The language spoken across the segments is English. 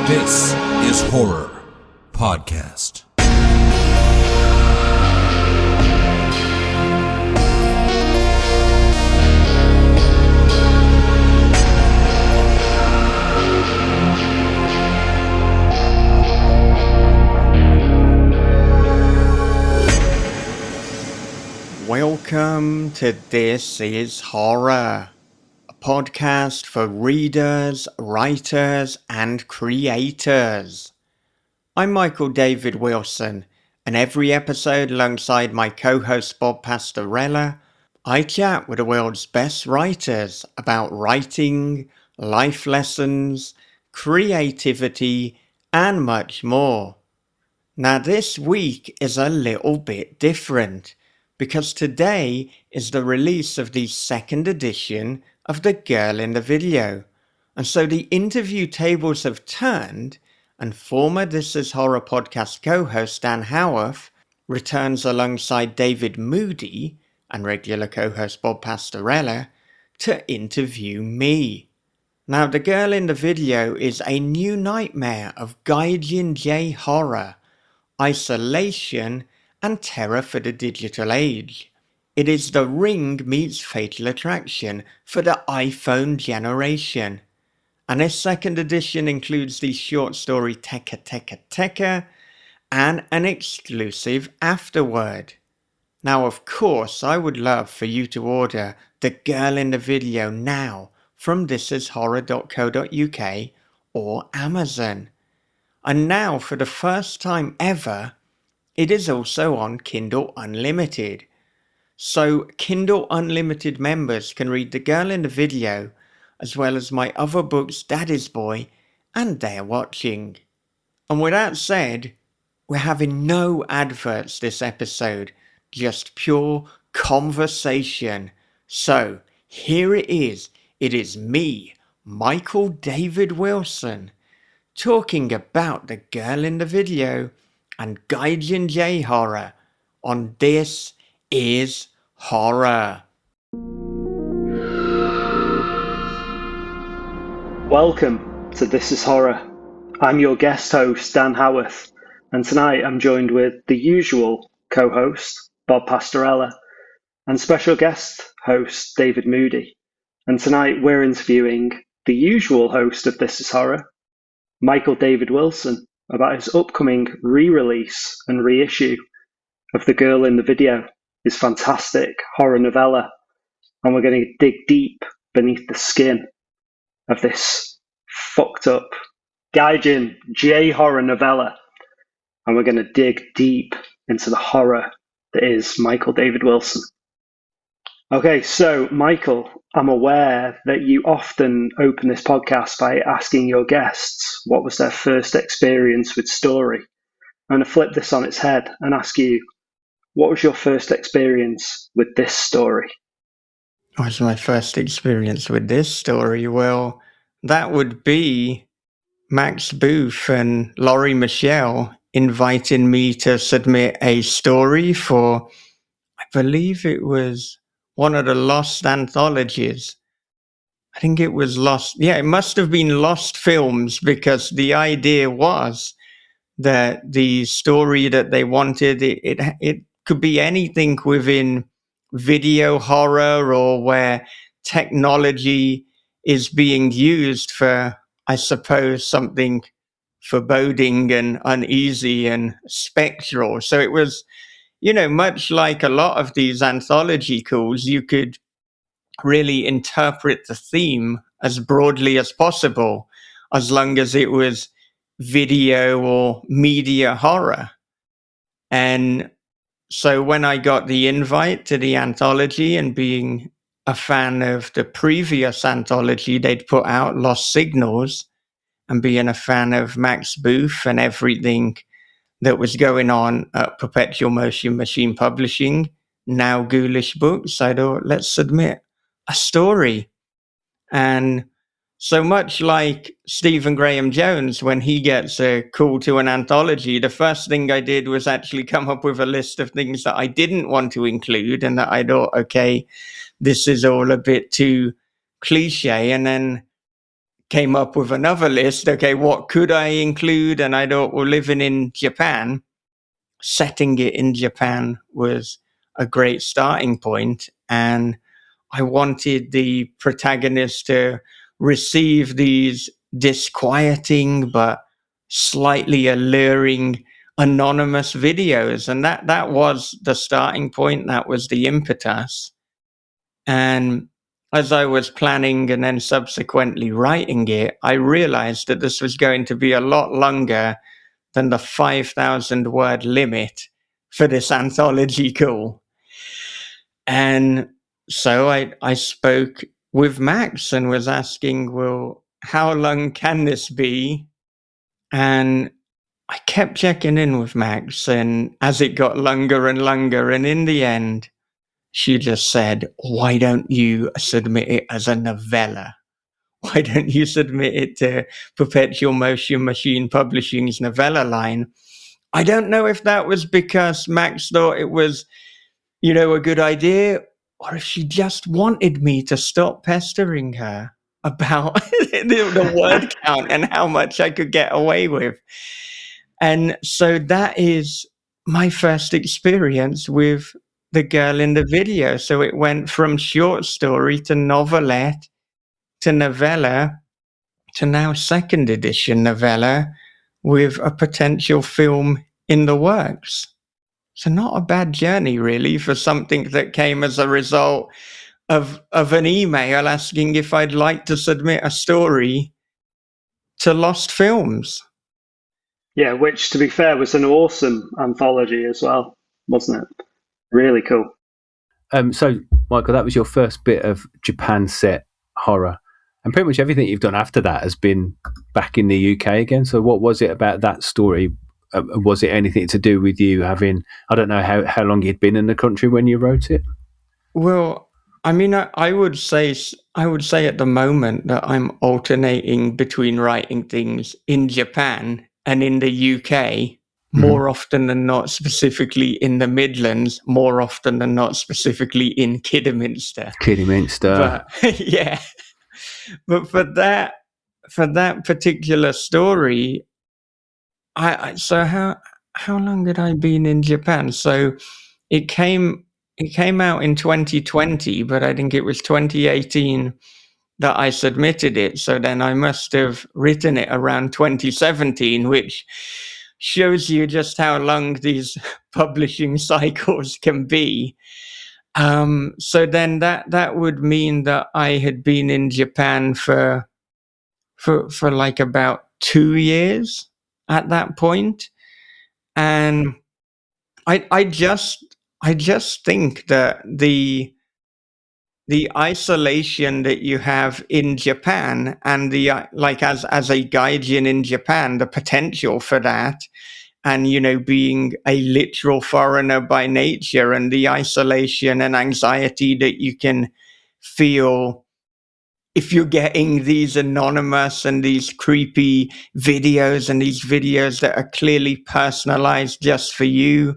This is Horror Podcast. Welcome to This is Horror, a podcast for readers, writers, and creators. I'm Michael David Wilson, and every episode alongside my co-host Bob Pastorella, I chat with the world's best writers about writing, life lessons, creativity, and much more. Now this week is a little bit different, because today is the release of the second edition of The Girl in the Video, and so the interview tables have turned, and former This Is Horror podcast co-host Dan Howarth returns alongside David Moody and regular co-host Bob Pastorella to interview me. Now The Girl in the Video is a new nightmare of Gaijin J-Horror, isolation, and terror for the digital age. It is The Ring meets Fatal Attraction for the iPhone generation. And this second edition includes the short story Teka Teka Teka and an exclusive afterword. Now, of course, I would love for you to order The Girl in the Video now from thisishorror.co.uk or Amazon. And now, for the first time ever, it is also on Kindle Unlimited. So Kindle Unlimited members can read The Girl in the Video, as well as my other books Daddy's Boy and They're Watching. And with that said, we're having no adverts this episode, just pure conversation. So here it is. It is me, Michael David Wilson, talking about The Girl in the Video and Gaijin J-Horror on This is Horror. Welcome to This is Horror. I'm your guest host, Dan Howarth, and tonight I'm joined with the usual co-host, Bob Pastorella, and special guest host, David Moody. And tonight we're interviewing the usual host of This is Horror, Michael David Wilson, about his upcoming re-release and reissue of The Girl in the Video, his fantastic horror novella. And we're going to dig deep beneath the skin of this fucked up Gaijin J-Horror novella. And we're going to dig deep into the horror that is Michael David Wilson. Okay, so Michael, I'm aware that you often open this podcast by asking your guests what was their first experience with story. I'm going to flip this on its head and ask you, what was your first experience with this story? What was my first experience with this story? Well, that would be Max Booth and Laurie Michelle inviting me to submit a story for, I believe it was one of the Lost anthologies. I think it was Lost. Yeah, it must have been Lost Films, because the idea was that the story that they wanted, it could be anything within video horror or where technology is being used for, I suppose, something foreboding and uneasy and spectral. So it was, much like a lot of these anthology calls, you could really interpret the theme as broadly as possible, as long as it was video or media horror. And so when I got the invite to the anthology, and being a fan of the previous anthology they'd put out, Lost Signals, and being a fan of Max Booth and everything that was going on at Perpetual Motion Machine Publishing, now Ghoulish Books, I thought, let's submit a story. And So much like Stephen Graham Jones, when he gets a call to an anthology, the first thing I did was actually come up with a list of things that I didn't want to include and that I thought, okay, this is all a bit too cliche. And then came up with another list. Okay, what could I include? And I thought, well, living in Japan, setting it in Japan was a great starting point. And I wanted the protagonist to receive these disquieting but slightly alluring anonymous videos. And that was the starting point. That was the impetus. And as I was planning and then subsequently writing it, I realized that this was going to be a lot longer than the 5,000 word limit for this anthology call. And so I spoke with Max and was asking, well, how long can this be? And I kept checking in with Max, and as it got longer and longer, and in the end, she just said, why don't you submit it as a novella? Why don't you submit it to Perpetual Motion Machine Publishing's novella line? I don't know if that was because Max thought it was, a good idea, or if she just wanted me to stop pestering her about the word count and how much I could get away with. And so that is my first experience with The Girl in the Video. So it went from short story to novelette to novella to now second edition novella with a potential film in the works. So not a bad journey, really, for something that came as a result of an email asking if I'd like to submit a story to Lost Films. Yeah, which, to be fair, was an awesome anthology as well, wasn't it? Really cool. So, Michael, that was your first bit of Japan set horror. And pretty much everything you've done after that has been back in the UK again. So what was it about that story? Was it anything to do with you having, I don't know how long you'd been in the country when you wrote it? Well, I mean, I would say at the moment that I'm alternating between writing things in Japan and in the UK more often than not, specifically in the Midlands, more often than not, specifically in Kidderminster. But yeah, but for that particular story, so how long had I been in Japan? So it came out in 2020, but I think it was 2018 that I submitted it. So then I must have written it around 2017, which shows you just how long these publishing cycles can be. So then that would mean that I had been in Japan for like about 2 years at that point. And I just think that the isolation that you have in Japan and the like as a gaijin in Japan, the potential for that, and being a literal foreigner by nature, and the isolation and anxiety that you can feel if you're getting these anonymous and these creepy videos and these videos that are clearly personalized just for you.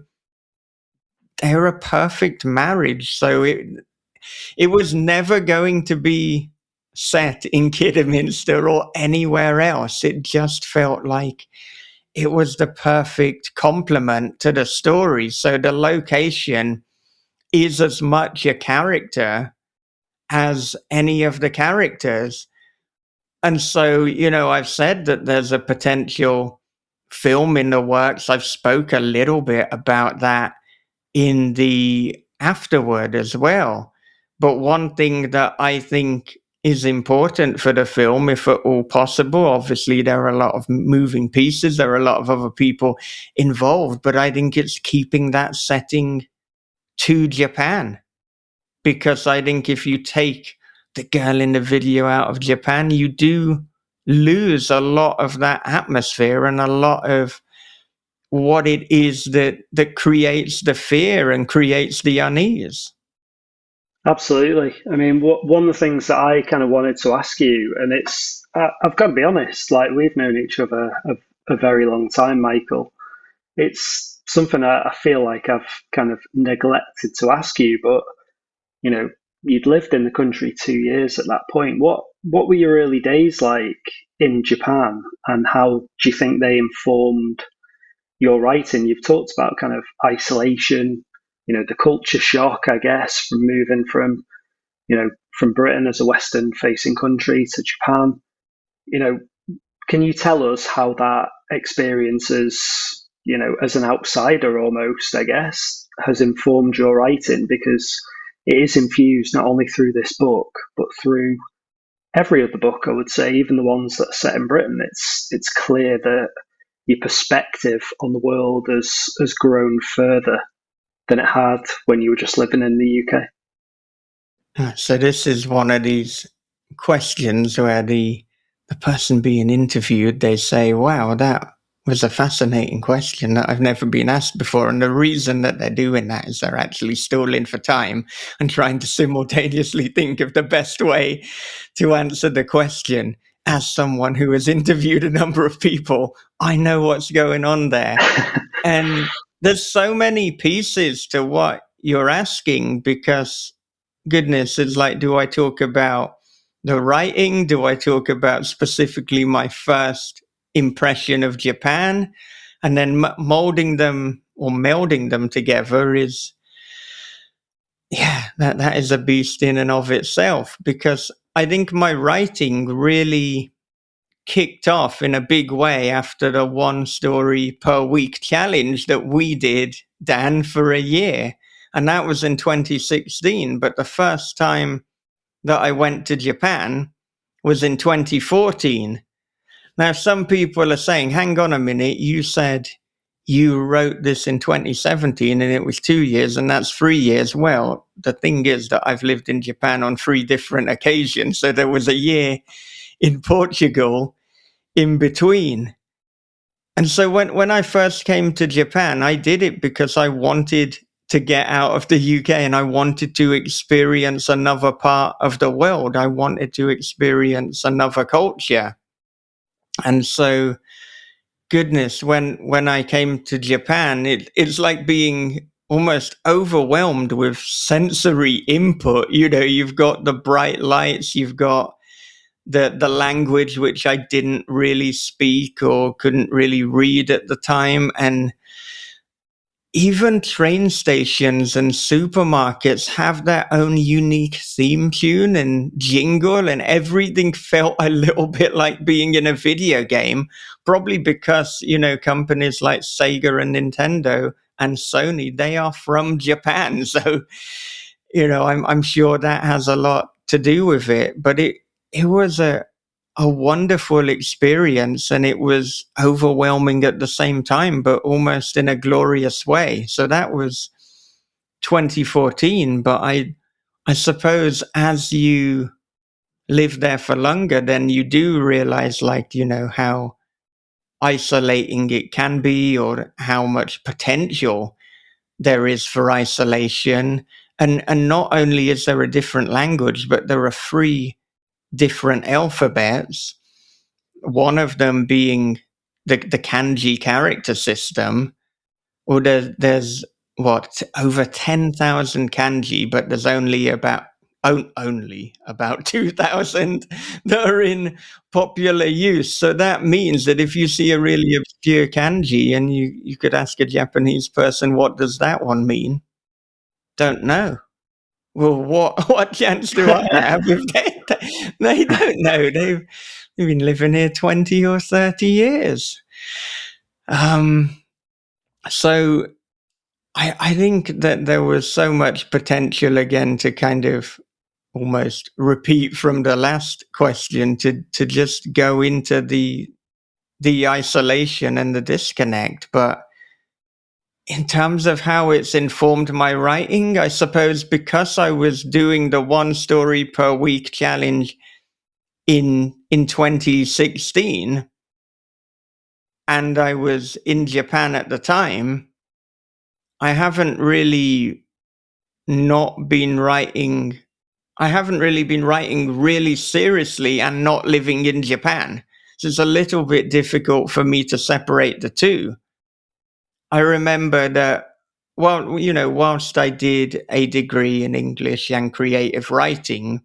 They're a perfect marriage. So it was never going to be set in Kidderminster or anywhere else. It just felt like it was the perfect complement to the story. So the location is as much a character as any of the characters. And so, I've said that there's a potential film in the works. I've spoke a little bit about that in the afterword as well. But one thing that I think is important for the film, if at all possible, obviously there are a lot of moving pieces, there are a lot of other people involved, but I think it's keeping that setting to Japan. Because I think if you take the girl in the video out of Japan, you do lose a lot of that atmosphere and a lot of what it is that creates the fear and creates the unease. Absolutely. I mean, one of the things that I kind of wanted to ask you, and I've got to be honest, like we've known each other a very long time, Michael. It's something I feel like I've kind of neglected to ask you, but you know, you'd lived in the country 2 years at that point. What were your early days like in Japan, and how do you think they informed your writing? You've talked about kind of isolation, the culture shock, I guess, from moving from Britain as a Western facing country to Japan. You know, can you tell us how that experience as an outsider almost, I guess, has informed your writing? Because it is infused not only through this book, but through every other book, I would say, even the ones that are set in Britain. It's clear that your perspective on the world has grown further than it had when you were just living in the UK. So this is one of these questions where the person being interviewed, they say, wow, that was a fascinating question that I've never been asked before. And the reason that they're doing that is they're actually stalling for time and trying to simultaneously think of the best way to answer the question. As someone who has interviewed a number of people, I know what's going on there. And there's so many pieces to what you're asking, because goodness, it's like, do I talk about the writing? Do I talk about specifically my first impression of Japan? And then molding them or melding them together is, yeah, that is a beast in and of itself, because I think my writing really kicked off in a big way after the one story per week challenge that we did, Dan, for a year. And that was in 2016. But the first time that I went to Japan was in 2014. Now, some people are saying, hang on a minute, you said you wrote this in 2017 and it was 2 years and that's 3 years. Well, the thing is that I've lived in Japan on 3 different occasions. So there was a year in Portugal in between. And so when I first came to Japan, I did it because I wanted to get out of the UK and I wanted to experience another part of the world. I wanted to experience another culture. And so, goodness, when I came to Japan, it's like being almost overwhelmed with sensory input. You've got the bright lights, you've got the language which I didn't really speak or couldn't really read at the time. And even train stations and supermarkets have their own unique theme tune and jingle, and everything felt a little bit like being in a video game, probably because, companies like Sega and Nintendo and Sony, they are from Japan. So, I'm sure that has a lot to do with it, but it was a wonderful experience, and it was overwhelming at the same time, but almost in a glorious way. So that was 2014. But I suppose as you live there for longer, then you do realize, how isolating it can be, or how much potential there is for isolation. And not only is there a different language, but there are 3 different alphabets, one of them being the kanji character system. Or there's what, over 10,000 kanji, but there's only about 2,000 that are in popular use. So that means that if you see a really obscure kanji and you could ask a Japanese person, what does that one mean? Don't know. Well, what chance do I have if they don't know? They've been living here 20 or 30 years. So I think that there was so much potential, again, to kind of almost repeat from the last question, to just go into the isolation and the disconnect. But in terms of how it's informed my writing, I suppose because I was doing the one story per week challenge in 2016, and I was in Japan at the time, I haven't really not been writing. I haven't really been writing really seriously and not living in Japan. So it's a little bit difficult for me to separate the two. I remember that, well, whilst I did a degree in English and creative writing,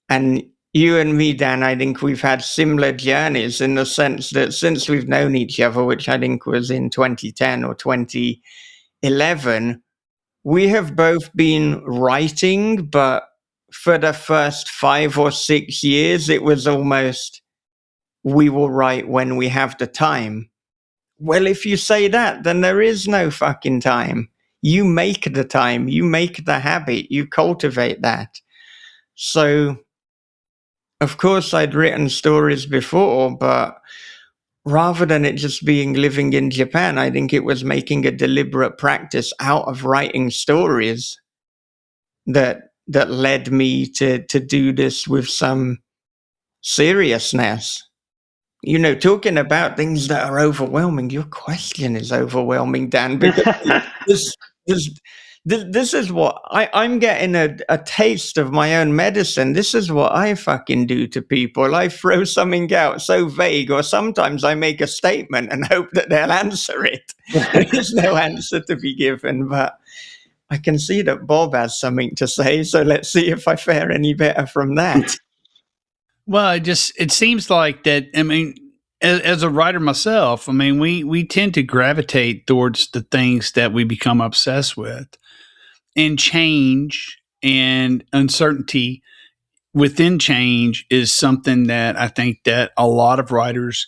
and you and me, Dan, I think we've had similar journeys in the sense that since we've known each other, which I think was in 2010 or 2011, we have both been writing, but for the first 5 or 6 years, it was almost we will write when we have the time. Well, if you say that, then there is no fucking time. You make the time, you make the habit, you cultivate that. So, of course, I'd written stories before, but rather than it just being living in Japan, I think it was making a deliberate practice out of writing stories that led me to do this with some seriousness. Talking about things that are overwhelming, your question is overwhelming, Dan, because this, this, this is what I'm getting a taste of my own medicine. This is what I fucking do to people. I throw something out so vague, or sometimes I make a statement and hope that they'll answer it. There is no answer to be given, but I can see that Bob has something to say, so let's see if I fare any better from that. Well, it seems like that. I mean, as a writer myself, I mean, we tend to gravitate towards the things that we become obsessed with, and change and uncertainty within change is something that I think that a lot of writers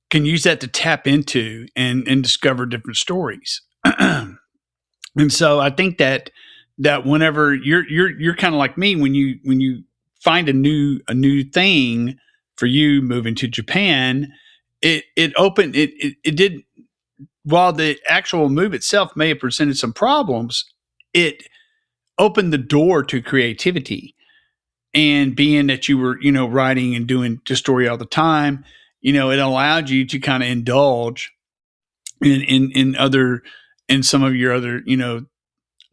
can use that to tap into and discover different stories. And so I think that whenever you're kind of like me, when you find a new thing for you moving to Japan, it did, while the actual move itself may have presented some problems, it opened the door to creativity. And being that you were, writing and doing the story all the time, it allowed you to kind of indulge in some of your other,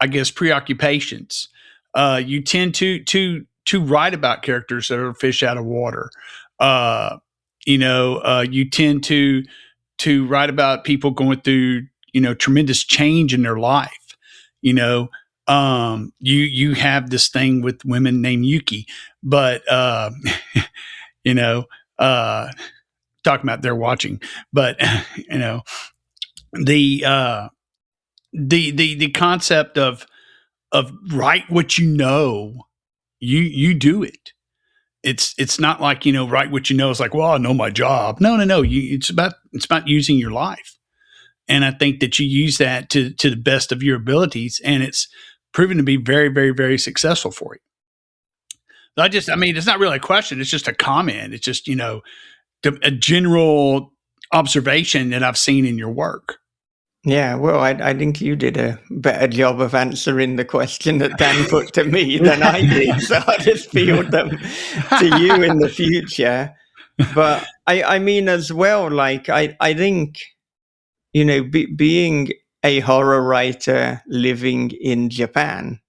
I guess, preoccupations. You tend to write about characters that are fish out of water. You tend to write about people going through, tremendous change in their life. You have this thing with women named Yuki, but talking about they're watching, but the concept of write what you do it. It's not like, write what you know. It's like, well, I know my job. No. It's about using your life. And I think that you use that to the best of your abilities, and it's proven to be very, very, very successful for you. It's not really a question. It's just a comment. It's just, a general observation that I've seen in your work. Yeah, well, I think you did a better job of answering the question that Dan put to me than I did. So I'll just field them to you in the future. But I mean, as well, like, I think, being a horror writer living in Japan,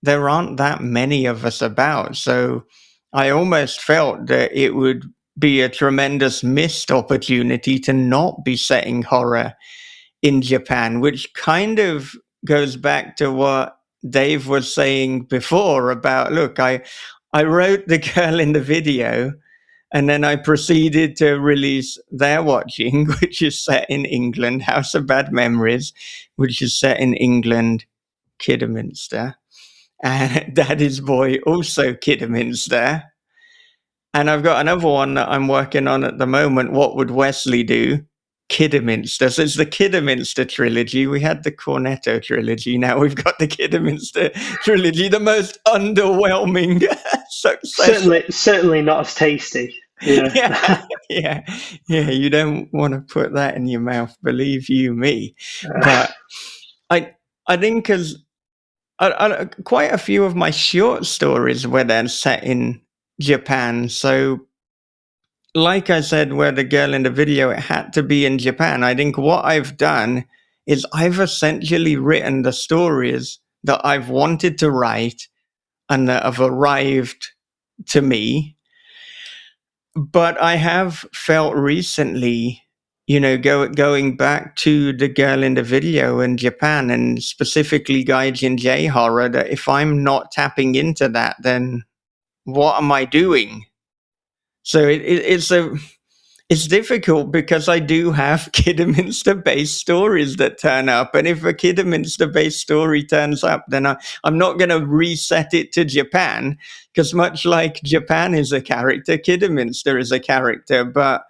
there aren't that many of us about. So I almost felt that it would be a tremendous missed opportunity to not be setting horror in Japan, which kind of goes back to what Dave was saying before about, look, I wrote The Girl in the Video, and then I proceeded to release They're Watching, which is set in England, House of Bad Memories, which is set in England, Kidderminster, and Daddy's Boy, also Kidderminster. And I've got another one that I'm working on at the moment, What Would Wesley Do? Kidderminster. So it's the Kidderminster trilogy. We had the Cornetto trilogy. Now we've got the Kidderminster trilogy, the most underwhelming success. Certainly not as tasty. Yeah. Yeah. You don't want to put that in your mouth, believe you me. But I think because quite a few of my short stories were then set in Japan. So, like I said, where The Girl in the Video, it had to be in Japan. I think what I've done is I've essentially written the stories that I've wanted to write and that have arrived to me. But I have felt recently, going back to The Girl in the Video in Japan, and specifically Gaijin J-Horror, that if I'm not tapping into that, then what am I doing? So it's difficult because I do have Kidderminster-based stories that turn up. And if a Kidderminster-based story turns up, then I'm not going to reset it to Japan, because much like Japan is a character, Kidderminster is a character. But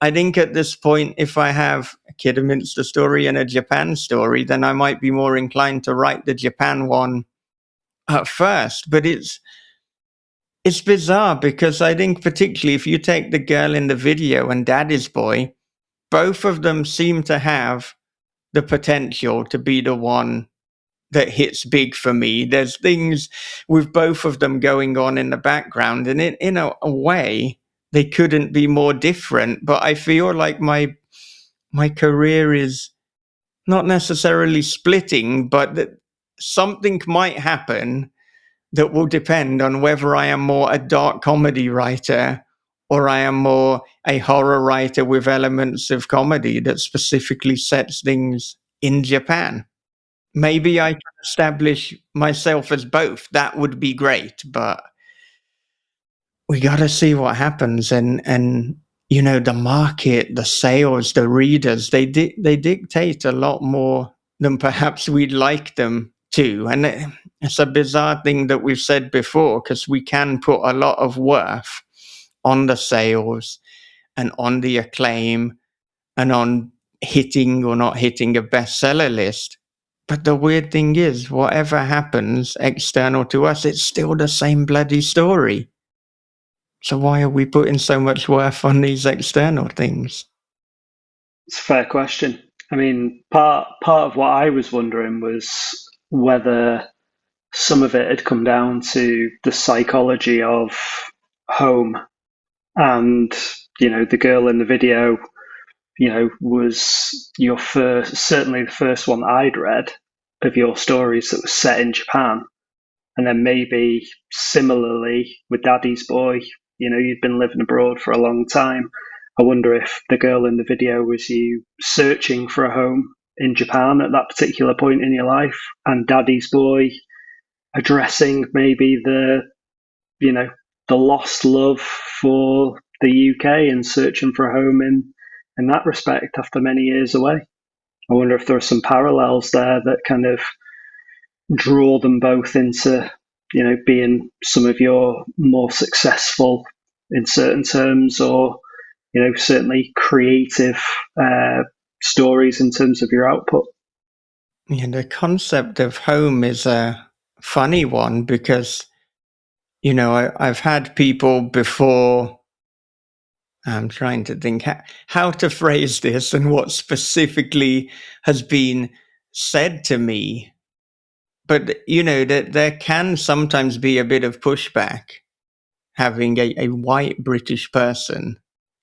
I think at this point, if I have a Kidderminster story and a Japan story, then I might be more inclined to write the Japan one at first. But it's bizarre because I think particularly if you take The Girl in the Video and Daddy's Boy, both of them seem to have the potential to be the one that hits big for me. There's things with both of them going on in the background, and in a way, they couldn't be more different. But I feel like my career is not necessarily splitting, but that something might happen that will depend on whether I am more a dark comedy writer or I am more a horror writer with elements of comedy that specifically sets things in Japan. Maybe I can establish myself as both. That would be great, but we got to see what happens. And the market, the sales, the readers, they dictate a lot more than perhaps we'd like them to. And it's a bizarre thing that we've said before, because we can put a lot of worth on the sales and on the acclaim and on hitting or not hitting a bestseller list. But the weird thing is, whatever happens external to us, it's still the same bloody story. So why are we putting so much worth on these external things? It's a fair question. I mean, part of what I was wondering was whether some of it had come down to the psychology of home. And, The Girl in the Video, was your first, certainly the first one I'd read of your stories that was set in Japan. And then maybe similarly with Daddy's Boy, you'd been living abroad for a long time. I wonder if The Girl in the Video was you searching for a home in Japan at that particular point in your life, and Daddy's Boy addressing maybe the lost love for the UK and searching for a home in that respect after many years away. I wonder if there are some parallels there that kind of draw them both into, being some of your more successful in certain terms, or, certainly creative stories in terms of your output. Yeah, the concept of home is a funny one because, I've had people before. I'm trying to think how to phrase this and what specifically has been said to me. But, that there can sometimes be a bit of pushback having a white British person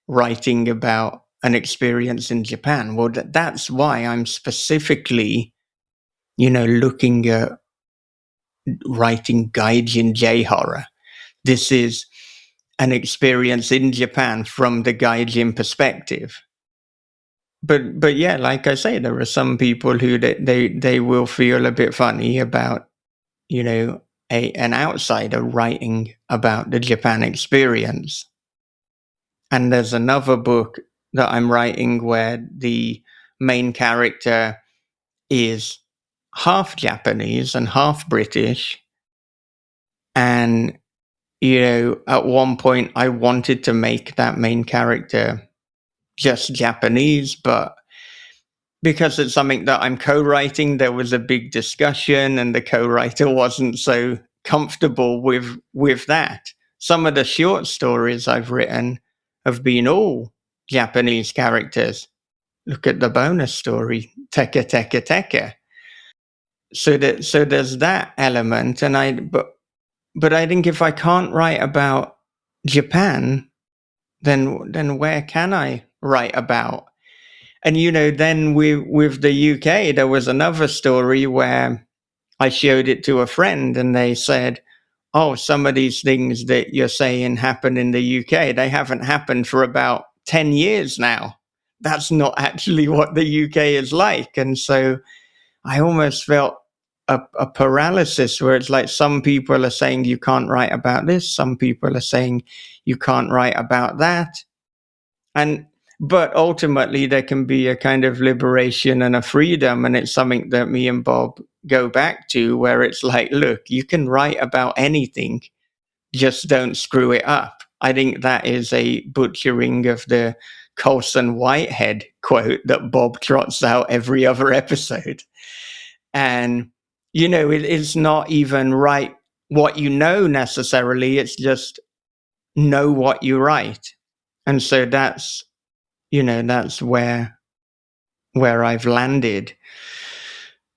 writing about an experience in Japan. Well, that's why I'm specifically, looking at writing Gaijin J-Horror. This is an experience in Japan from the Gaijin perspective. But yeah, like I say, there are some people who they will feel a bit funny about, an outsider writing about the Japan experience. And there's another book that I'm writing where the main character is half Japanese and half British. And, at one point I wanted to make that main character just Japanese, but because it's something that I'm co-writing, there was a big discussion and the co-writer wasn't so comfortable with that. Some of the short stories I've written have been all Japanese characters. Look at the bonus story, Teka Teka Teka. So there's that element, and but I think if I can't write about Japan, then where can I write about? And then with the UK, there was another story where I showed it to a friend and they said, oh, some of these things that you're saying happen in the UK, they haven't happened for about 10 years now. That's not actually what the UK is like. And so I almost felt a paralysis where it's like some people are saying you can't write about this, some people are saying you can't write about that. But ultimately there can be a kind of liberation and a freedom, and it's something that me and Bob go back to, where it's like, look, you can write about anything, just don't screw it up. I think that is a butchering of the Colson Whitehead quote that Bob trots out every other episode. And, it's not even write what you know necessarily, it's just know what you write. And so that's where I've landed.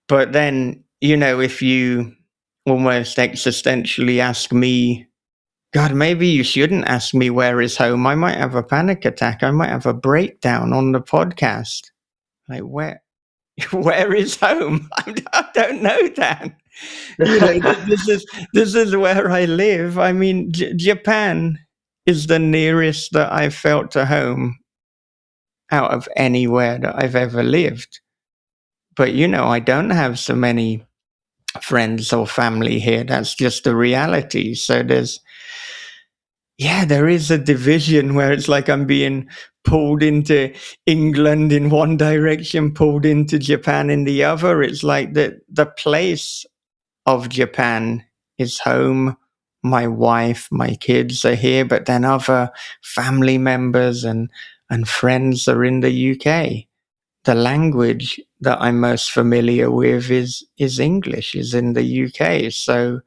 But then, if you almost existentially ask me, God, maybe you shouldn't ask me where is home. I might have a panic attack. I might have a breakdown on the podcast. Like, where is home? I don't know, Dan. This is where I live. I mean, Japan is the nearest that I've felt to home out of anywhere that I've ever lived. But, I don't have so many friends or family here. That's just the reality. So there is a division where it's like I'm being pulled into England in one direction, pulled into Japan in the other. It's like the place of Japan is home. My wife, my kids are here, but then other family members and friends are in the UK. The language that I'm most familiar with is English, is in the UK. So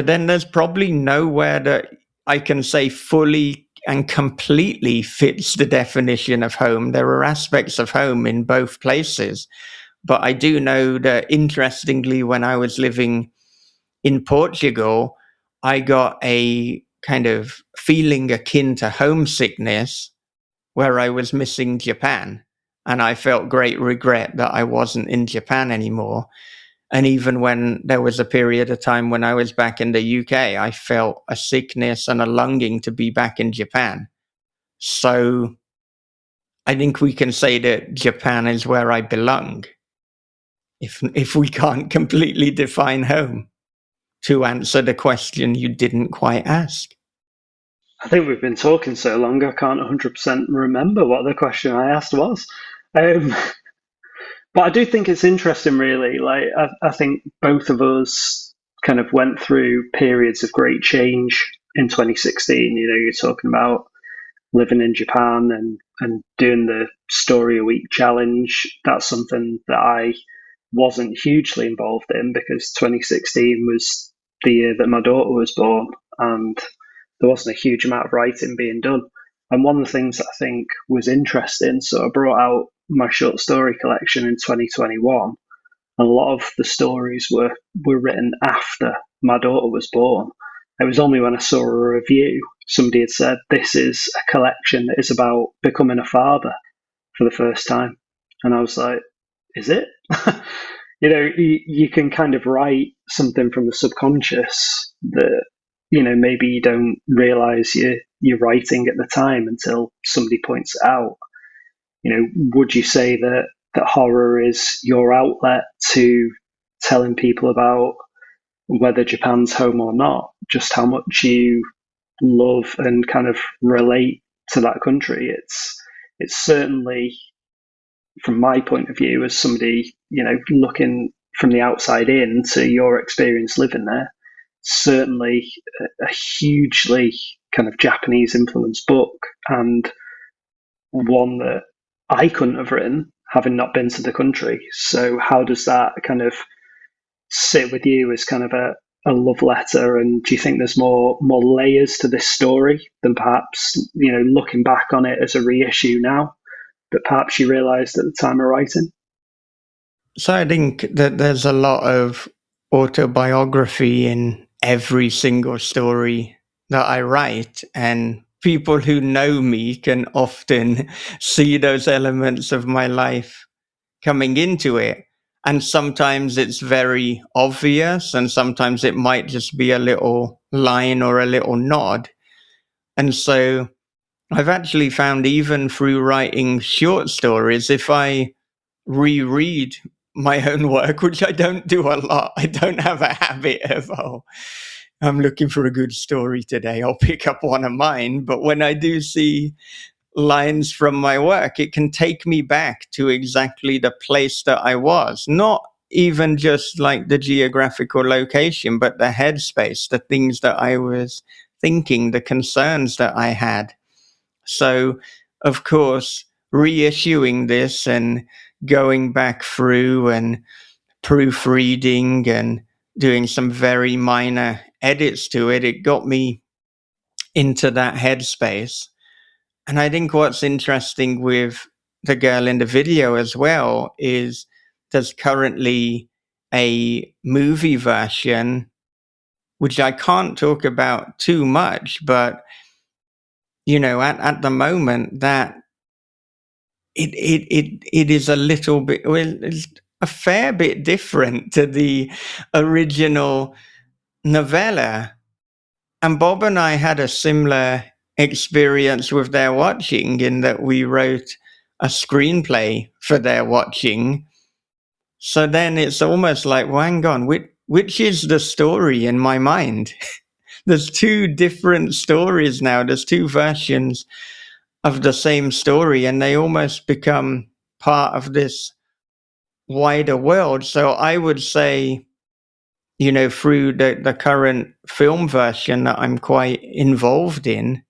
then there's probably nowhere that I can say fully and completely fits the definition of home. There are aspects of home in both places. But I do know that, interestingly, when I was living in Portugal, I got a kind of feeling akin to homesickness where I was missing Japan. And I felt great regret that I wasn't in Japan anymore. And even when there was a period of time when I was back in the UK, I felt a sickness and a longing to be back in Japan. So I think we can say that Japan is where I belong, if we can't completely define home, to answer the question you didn't quite ask. I think we've been talking so long, I can't 100% remember what the question I asked was. But I do think it's interesting, really. Like, I think both of us kind of went through periods of great change in 2016. You're talking about living in Japan and doing the story a week challenge. That's something that I wasn't hugely involved in because 2016 was the year that my daughter was born, and there wasn't a huge amount of writing being done. And one of the things that I think was interesting, so I brought out my short story collection in 2021, and a lot of the stories were written after my daughter was born. It was only when I saw a review, somebody had said, this is a collection that is about becoming a father for the first time. And I was like, is it? You can kind of write something from the subconscious that, maybe you don't realize you're writing at the time until somebody points it out. Would you say that horror is your outlet to telling people about whether Japan's home or not, just how much you love and kind of relate to that country? It's certainly, from my point of view, as somebody, looking from the outside in to your experience living there, certainly a hugely kind of Japanese influenced book, and one that I couldn't have written having not been to the country. So how does that kind of sit with you as kind of a love letter? And do you think there's more layers to this story than perhaps, looking back on it as a reissue now, that perhaps you realised at the time of writing? So I think that there's a lot of autobiography in every single story that I write, and people who know me can often see those elements of my life coming into it. And sometimes it's very obvious, and sometimes it might just be a little line or a little nod. And so I've actually found, even through writing short stories, if I reread my own work, which I don't do a lot, I don't have a habit of, oh, I'm looking for a good story today, I'll pick up one of mine. But when I do see lines from my work, it can take me back to exactly the place that I was. Not even just like the geographical location, but the headspace, the things that I was thinking, the concerns that I had. So, of course, reissuing this and going back through and proofreading and doing some very minor edits to it, it got me into that headspace. And I think what's interesting with The Girl in the Video as well is there's currently a movie version, which I can't talk about too much, but at the moment that it is a little bit, well, it's a fair bit different to the original novella. And Bob and I had a similar experience with Their Watching, in that we wrote a screenplay for Their Watching. So then it's almost like, well, hang on, which is the story in my mind? There's two different stories now. There's two versions of the same story, and they almost become part of this wider world. So I would say, through the current film version that I'm quite involved in,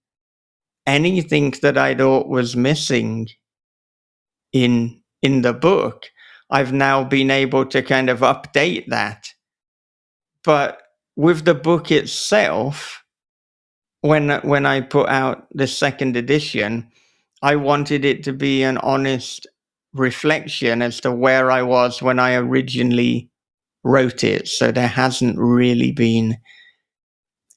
anything that I thought was missing in the book, I've now been able to kind of update that. But with the book itself, when I put out the second edition, I wanted it to be an honest reflection as to where I was when I originally wrote it. So there hasn't really been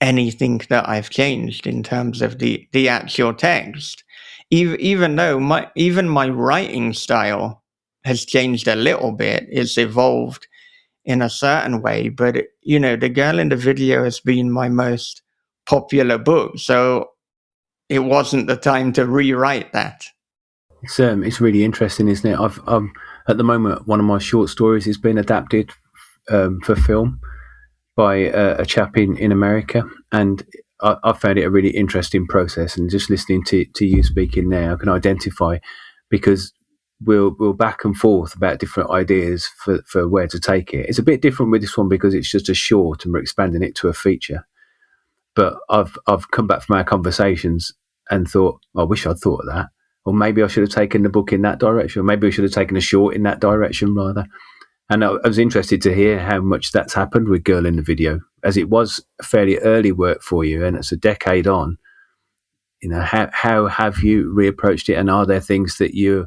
anything that I've changed in terms of the actual text, even though my writing style has changed a little bit. It's evolved in a certain way, but The Girl in the Video has been my most popular book, so it wasn't the time to rewrite that. It's really interesting, isn't it? I've at the moment, one of my short stories is being adapted for film by a chap in America, and I found it a really interesting process. And just listening to you speaking now, I can identify, because we'll back and forth about different ideas for where to take it. It's a bit different with this one because it's just a short and we're expanding it to a feature. But I've come back from our conversations and thought, I wish I'd thought of that. Or maybe I should have taken the book in that direction. Or maybe I should have taken a short in that direction rather. And I was interested to hear how much that's happened with Girl in the Video, as it was a fairly early work for you, and it's a decade on. How have you reapproached it, and are there things that you're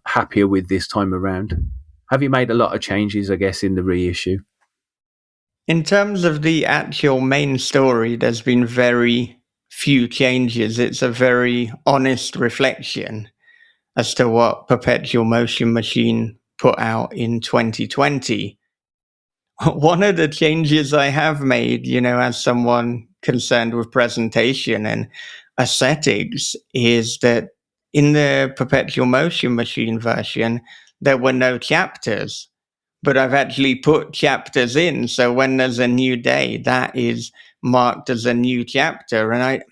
happier with this time around? Have you made a lot of changes, I guess, in the reissue? In terms of the actual main story, there's been very few changes. It's a very honest reflection as to what Perpetual Motion Machine put out in 2020. One of the changes I have made, as someone concerned with presentation and aesthetics, is that in the Perpetual Motion Machine version, there were no chapters, but I've actually put chapters in. So when there's a new day, that is marked as a new chapter. And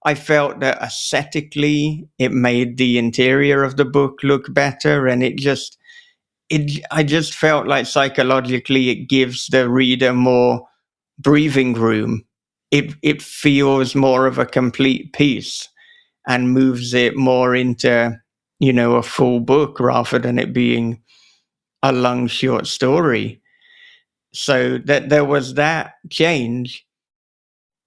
I felt that aesthetically, it made the interior of the book look better. And I just felt like psychologically it gives the reader more breathing room. It feels more of a complete piece and moves it more into, a full book rather than it being a long short story. So that there was that change.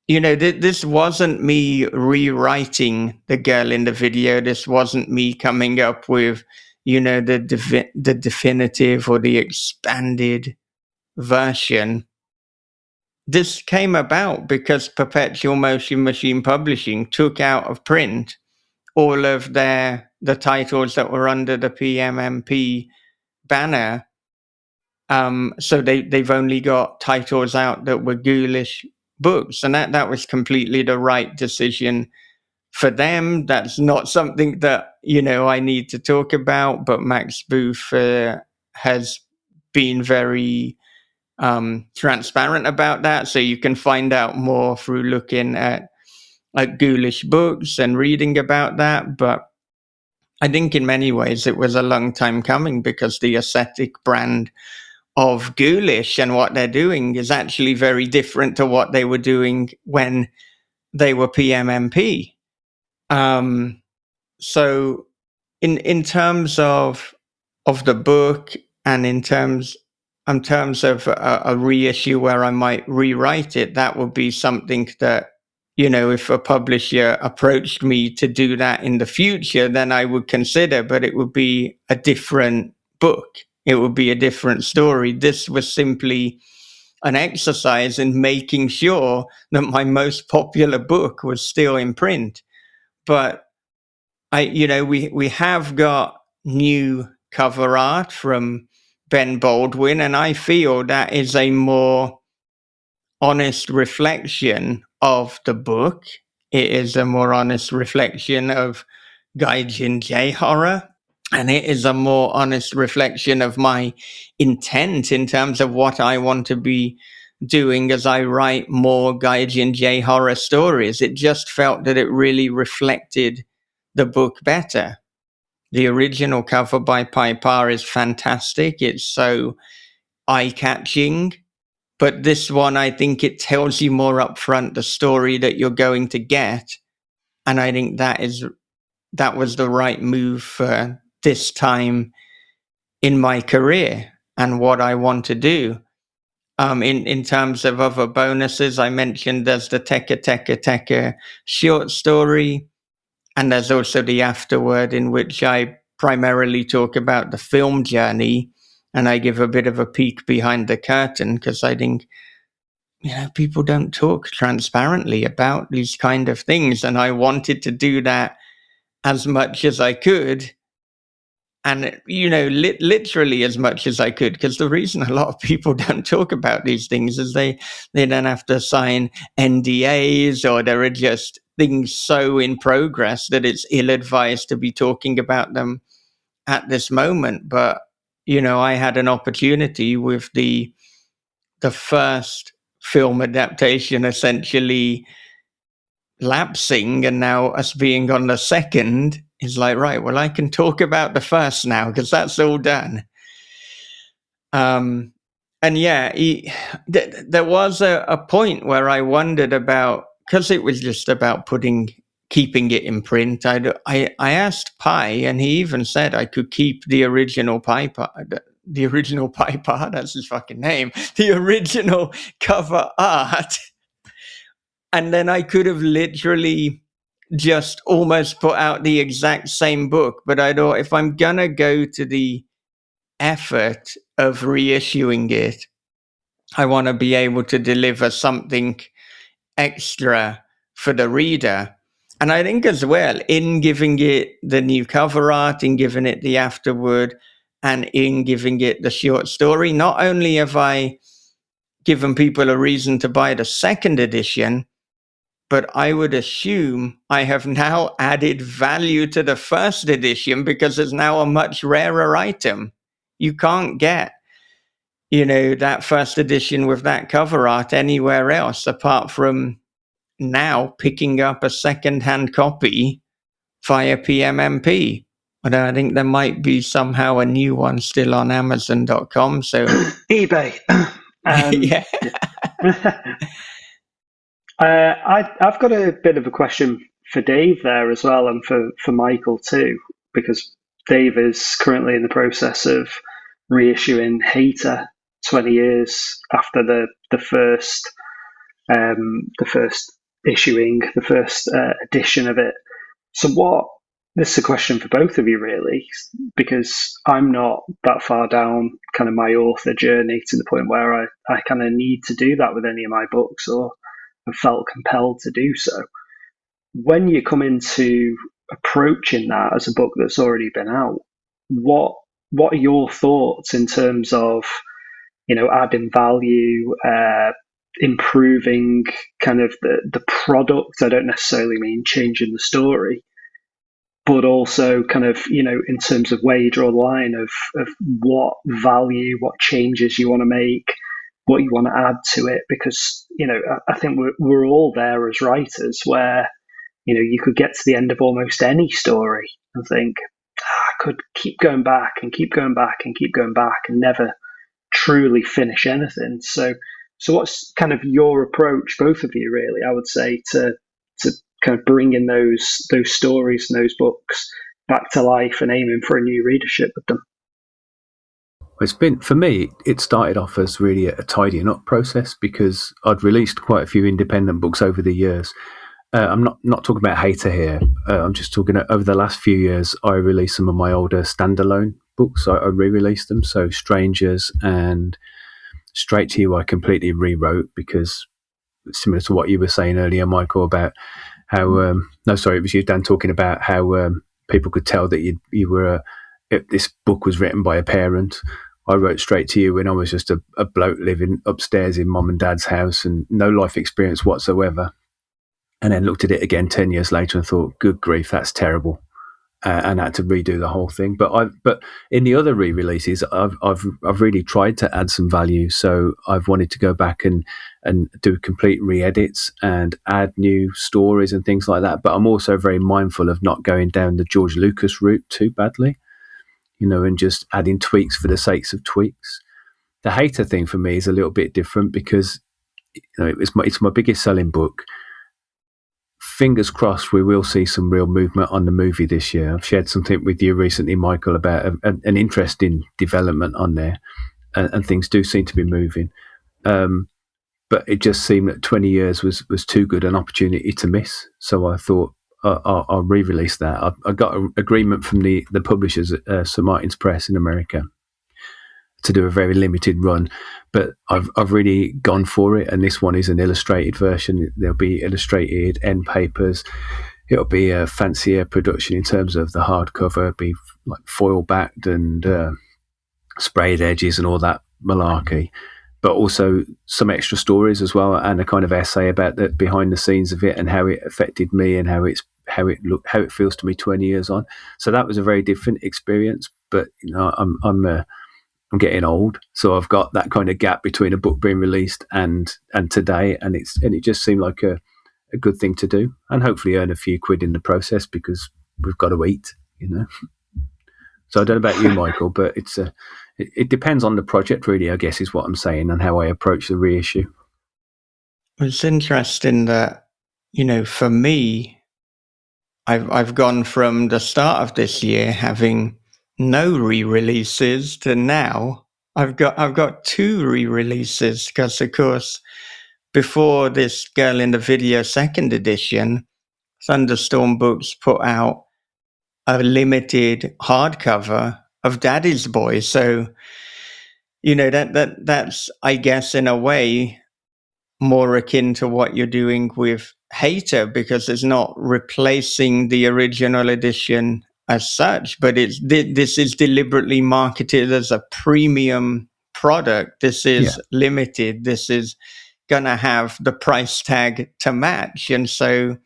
This wasn't me rewriting The Girl in the Video. This wasn't me coming up with, the definitive or the expanded version. This came about because Perpetual Motion Machine Publishing took out of print all of the titles that were under the PMMP banner. So they've only got titles out that were ghoulish books, and that was completely the right decision for them. That's not something that I need to talk about, but Max Booth has been very transparent about that, so you can find out more through looking at ghoulish books and reading about that. But I think in many ways it was a long time coming, because the aesthetic brand of ghoulish and what they're doing is actually very different to what they were doing when they were PMMP. So in terms of the book, and in terms of a reissue where I might rewrite it, that would be something that, if a publisher approached me to do that in the future, then I would consider, but it would be a different book. It would be a different story. This was simply an exercise in making sure that my most popular book was still in print. But we have got new cover art from Ben Baldwin, and I feel that is a more honest reflection of the book. It is a more honest reflection of Gaijin J-Horror, and it is a more honest reflection of my intent in terms of what I want to be doing as I write more Gaijin J-Horror stories. It just felt that it really reflected the book better. The original cover by Piper is fantastic. It's so eye-catching. But this one, I think it tells you more upfront the story that you're going to get. And I think that was the right move for this time in my career and what I want to do. In terms of other bonuses, I mentioned there's the Teka short story. And there's also the afterword, in which I primarily talk about the film journey, and I give a bit of a peek behind the curtain, because I think people don't talk transparently about these kind of things, and I wanted to do that as much as I could, and literally as much as I could, because the reason a lot of people don't talk about these things is they then have to sign NDAs, or there are just things so in progress that it's ill-advised to be talking about them at this moment. But I had an opportunity with the first film adaptation essentially lapsing, and now us being on the second is like, right, well, I can talk about the first now, because that's all done. And yeah, there was a point where I wondered about, because it was just about keeping it in print. I asked Pi, and he even said I could keep the original Piper, that's his fucking name, the original cover art. And then I could have literally just almost put out the exact same book. But I thought, if I'm going to go to the effort of reissuing it, I want to be able to deliver something extra for the reader. And I think as well, in giving it the new cover art, in giving it the afterword, and in giving it the short story, not only have I given people a reason to buy the second edition, but I would assume I have now added value to the first edition, because it's now a much rarer item. You can't get, that first edition with that cover art anywhere else, apart from now picking up a second-hand copy via PMMP. But I think there might be somehow a new one still on Amazon.com. So eBay. Yeah. I've got a bit of a question for Dave there as well, and for Michael too, because Dave is currently in the process of reissuing Hater 20 years after the first edition of it. So this is a question for both of you, really, because I'm not that far down kind of my author journey to the point where I kind of need to do that with any of my books, or have felt compelled to do so. When you come into approaching that as a book that's already been out, what what are your thoughts in terms of, adding value, improving kind of the product? I don't necessarily mean changing the story, but also kind of, in terms of where you draw the line of what value, what changes you want to make, what you want to add to it. Because, I think we're all there as writers where, you could get to the end of almost any story and think, I could keep going back and keep going back and keep going back and never truly finish anything. So what's kind of your approach, both of you, really, I would say, to kind of bringing those stories and those books back to life and aiming for a new readership with them? It's been, for me, it started off as really a tidying up process, because I'd released quite a few independent books over the years. I'm not talking about Hater here. I'm just talking over the last few years. I released some of my older standalone books. I re-released them. So Strangers and Straight to You I completely rewrote, because similar to what you were saying earlier, Michael, about how no, sorry, it was you, Dan, talking about how people could tell that you were this book was written by a parent. I wrote Straight to You when I was just a bloke living upstairs in mum and dad's house and no life experience whatsoever. And then looked at it again 10 years later and thought, good grief, that's terrible. And had to redo the whole thing. But in the other re-releases, I've really tried to add some value. So I've wanted to go back and do complete re-edits and add new stories and things like that. But I'm also very mindful of not going down the George Lucas route too badly, and just adding tweaks for the sakes of tweaks. The Hater thing for me is a little bit different, because it's my biggest selling book. Fingers crossed we will see some real movement on the movie this year. I've shared something with you recently, Michael, about an interesting development on there, and things do seem to be moving. But it just seemed that 20 years was too good an opportunity to miss. So I thought I'll re-release that. I got an agreement from the publishers at St. Martin's Press in America to do a very limited run, but I've really gone for it, and this one is an illustrated version. There'll be illustrated end papers. It'll be a fancier production in terms of the hardcover. It'll be like foil backed and sprayed edges and all that malarkey, but also some extra stories as well, and a kind of essay about the behind the scenes of it and how it affected me and how it feels to me 20 years on. So that was a very different experience. But I'm getting old, so I've got that kind of gap between a book being released and today, and it just seemed like a good thing to do, and hopefully earn a few quid in the process, because we've got to eat, So I don't know about you, Michael, but it depends on the project, really, I guess, is what I'm saying, and how I approach the reissue. It's interesting that, for me, I've gone from the start of this year having no re-releases to now I've got 2 re-releases, because of course before this Girl in the Video second edition, Thunderstorm Books put out a limited hardcover of Daddy's Boy. So that's, I guess, in a way more akin to what you're doing with Hater, because it's not replacing the original edition as such, but this is deliberately marketed as a premium product. This is limited. This is gonna have the price tag to match. And so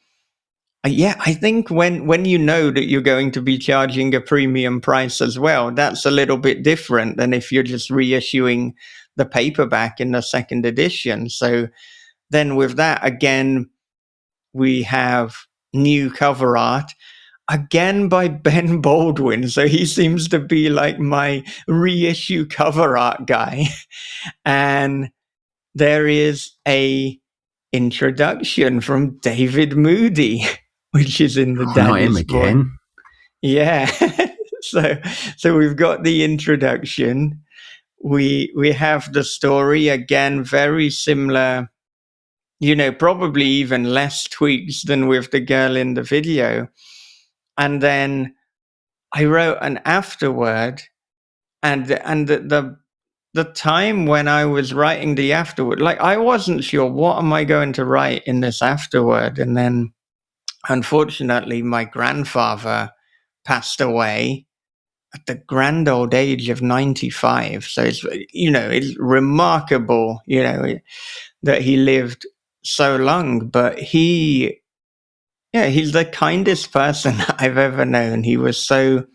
I think when you know that you're going to be charging a premium price as well, that's a little bit different than if you're just reissuing the paperback in the second edition. So then with that, again, we have new cover art, again by Ben Baldwin. So he seems to be like my reissue cover art guy. And there is a introduction from David Moody, which is in the Daddy's Boy. Again. Yeah. So we've got the introduction. We have the story, again, very similar, probably even less tweaks than with the Girl in the Video. And then I wrote an afterword, and the time when I was writing the afterword, like, I wasn't sure, what am I going to write in this afterword? And then unfortunately my grandfather passed away at the grand old age of 95. So it's remarkable, that he lived so long. But he's the kindest person I've ever known. He was so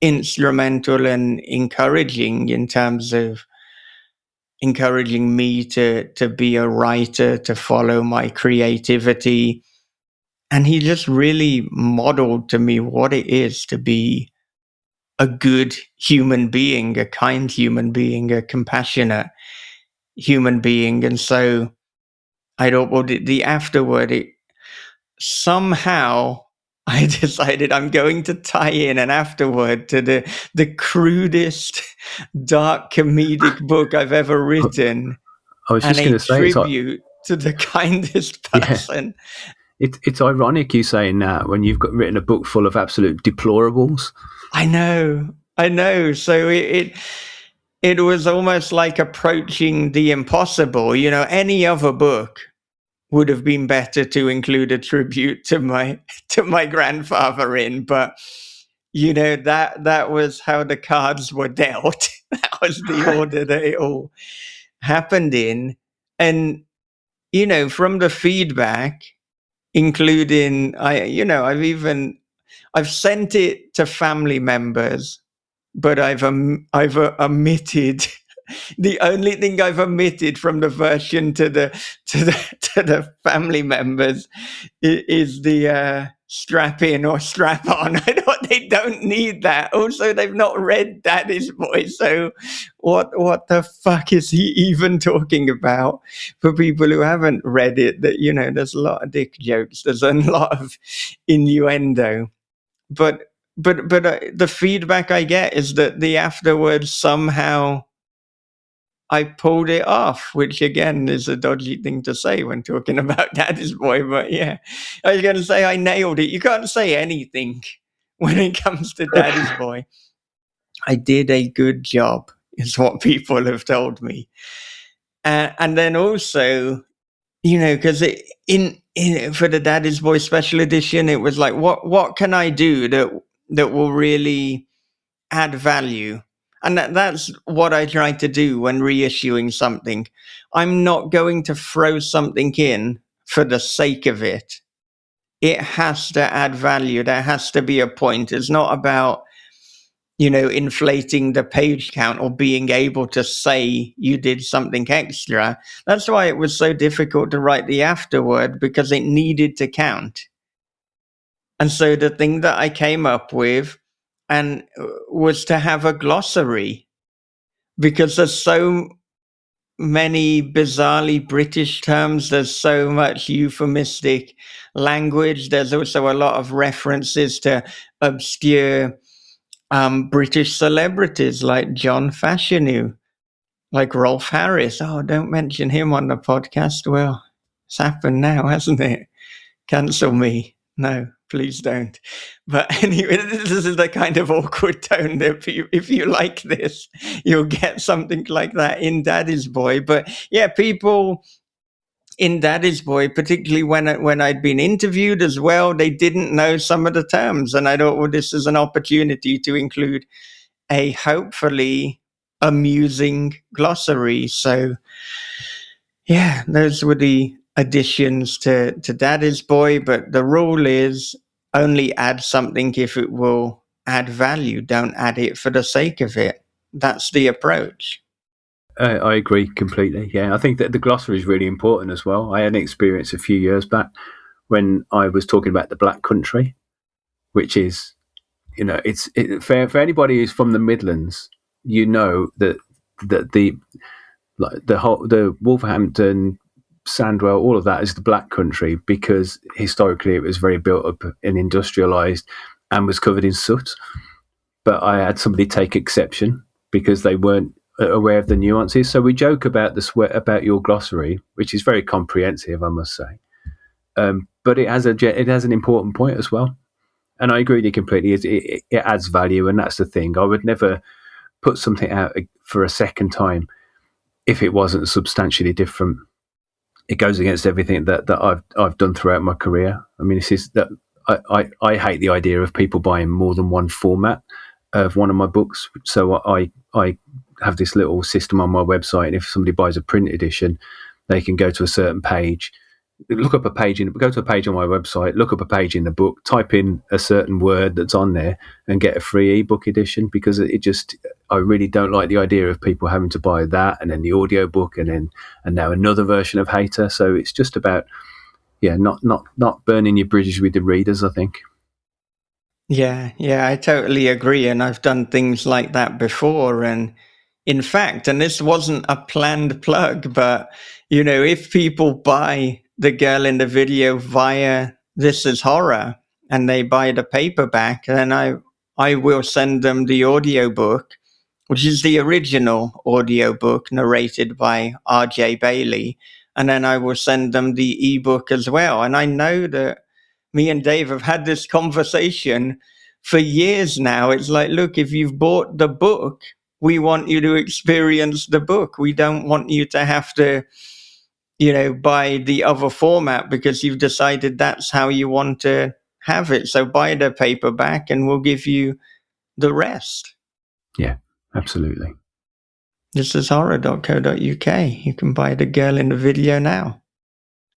instrumental and encouraging in terms of encouraging me to be a writer, to follow my creativity. And he just really modeled to me what it is to be a good human being, a kind human being, a compassionate human being. And so I thought, well, the afterword, somehow I decided I'm going to tie in an afterword to the crudest, dark comedic book I've ever written, I was and just going a to say, tribute to the kindest person. It's ironic you saying that when you've got written a book full of absolute deplorables. I know. So it was almost like approaching the impossible. Any other book would have been better to include a tribute to my grandfather in, but that was how the cards were dealt. That was the order that it all happened in. And from the feedback, including I've sent it to family members, but I've omitted the only thing I've omitted from the version to the family members is the strap in or strap on. I know they don't need that. Also, they've not read Daddy's Boy, so what the fuck is he even talking about? For people who haven't read it, that there's a lot of dick jokes, there's a lot of innuendo, but the feedback I get is that the afterwards somehow I pulled it off, which again is a dodgy thing to say when talking about Daddy's Boy. But yeah, I was going to say I nailed it. You can't say anything when it comes to Daddy's Boy. I did a good job, is what people have told me. And then also, because for the Daddy's Boy special edition, it was like, what can I do that will really add value? And that's what I try to do when reissuing something. I'm not going to throw something in for the sake of it. It has to add value. There has to be a point. It's not about, inflating the page count or being able to say you did something extra. That's why it was so difficult to write the afterword, because it needed to count. And so the thing that I came up with was to have a glossary, because there's so many bizarrely British terms. There's so much euphemistic language. There's also a lot of references to obscure British celebrities like John Fashanu, like Rolf Harris. Oh, don't mention him on the podcast. Well, it's happened now, hasn't it? Cancel me. No, please don't. But anyway, this is the kind of awkward tone that if you like this, you'll get something like that in Daddy's Boy. But yeah, people in Daddy's Boy, particularly when I'd been interviewed as well, they didn't know some of the terms. And I thought, well, this is an opportunity to include a hopefully amusing glossary. So yeah, those were the additions to Daddy's Boy, but the rule is only add something if it will add value. Don't add it for the sake of it. That's the approach. I agree completely. Yeah, I think that the glossary is really important as well. I had an experience a few years back when I was talking about the Black Country, which is, for anybody who's from the Midlands, that the Wolverhampton, Sandwell, all of that is the Black Country, because historically it was very built up and industrialised and was covered in soot. But I had somebody take exception because they weren't aware of the nuances. So we joke about about your glossary, which is very comprehensive, I must say. But it has an important point as well. And I agree with you completely. It adds value, and that's the thing. I would never put something out for a second time if it wasn't substantially different. It goes against everything that I've done throughout my career. I mean, I hate the idea of people buying more than one format of one of my books. So I have this little system on my website, and if somebody buys a print edition, they can go to a certain page, go to a page on my website, look up a page in the book, type in a certain word that's on there, and get a free ebook edition. Because I really don't like the idea of people having to buy that and then the audio book and now another version of Hater. So it's just about not burning your bridges with the readers, I think. Yeah, I totally agree. And I've done things like that before. And in fact, and this wasn't a planned plug, but, if people buy The Girl in the Video via This Is Horror and they buy the paperback, then I will send them the audiobook, which is the original audiobook narrated by R.J. Bailey. And then I will send them the ebook as well. And I know that me and Dave have had this conversation for years now. It's like, look, if you've bought the book, we want you to experience the book. We don't want you to have to, buy the other format because you've decided that's how you want to have it. So buy the paperback and we'll give you the rest. Yeah, absolutely. This is horror.co.uk. You can buy The Girl in the Video now.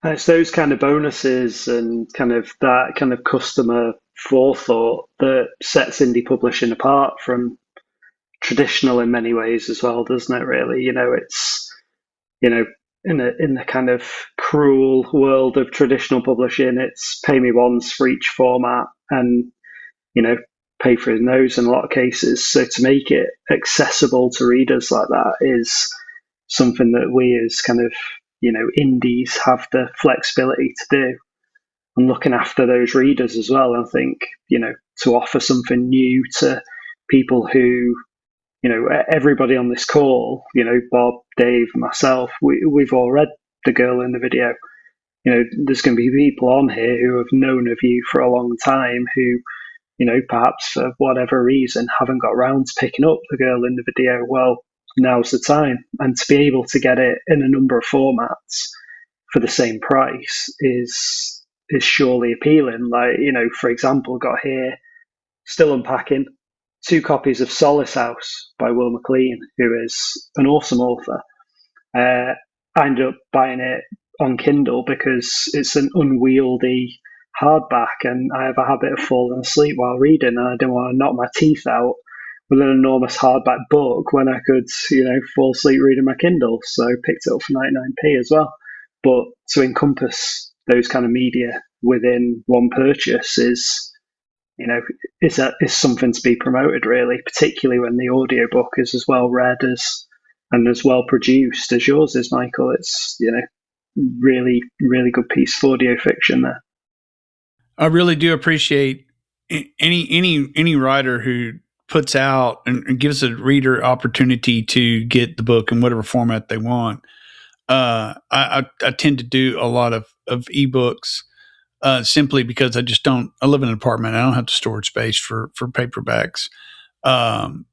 It's those kind of bonuses and kind of that kind of customer forethought that sets indie publishing apart from traditional in many ways as well, doesn't it? Really, it's in the kind of cruel world of traditional publishing, it's pay me once for each format, and pay for those in a lot of cases. So to make it accessible to readers like that is something that we as kind of indies have the flexibility to do, and looking after those readers as well. I think to offer something new to people who everybody on this call, Bob, Dave, myself, we've all read The Girl in the Video. There's going to be people on here who have known of you for a long time who perhaps for whatever reason haven't got around to picking up The Girl in the Video. Well, now's the time. And to be able to get it in a number of formats for the same price is surely appealing. Like, for example, got here, still unpacking, 2 copies of Solace House by Will McLean, who is an awesome author. I ended up buying it on Kindle because it's an unwieldy hardback, and I have a habit of falling asleep while reading, and I didn't want to knock my teeth out with an enormous hardback book when I could, fall asleep reading my Kindle. So I picked it up for 99p as well. But to encompass those kind of media within one purchase is something to be promoted, really, particularly when the audiobook is as well read and as well produced as yours is, Michael. It's really, really good piece of audio fiction there. I really do appreciate any writer who puts out and gives a reader opportunity to get the book in whatever format they want. I tend to do a lot of ebooks simply because I live in an apartment. I don't have the storage space for paperbacks and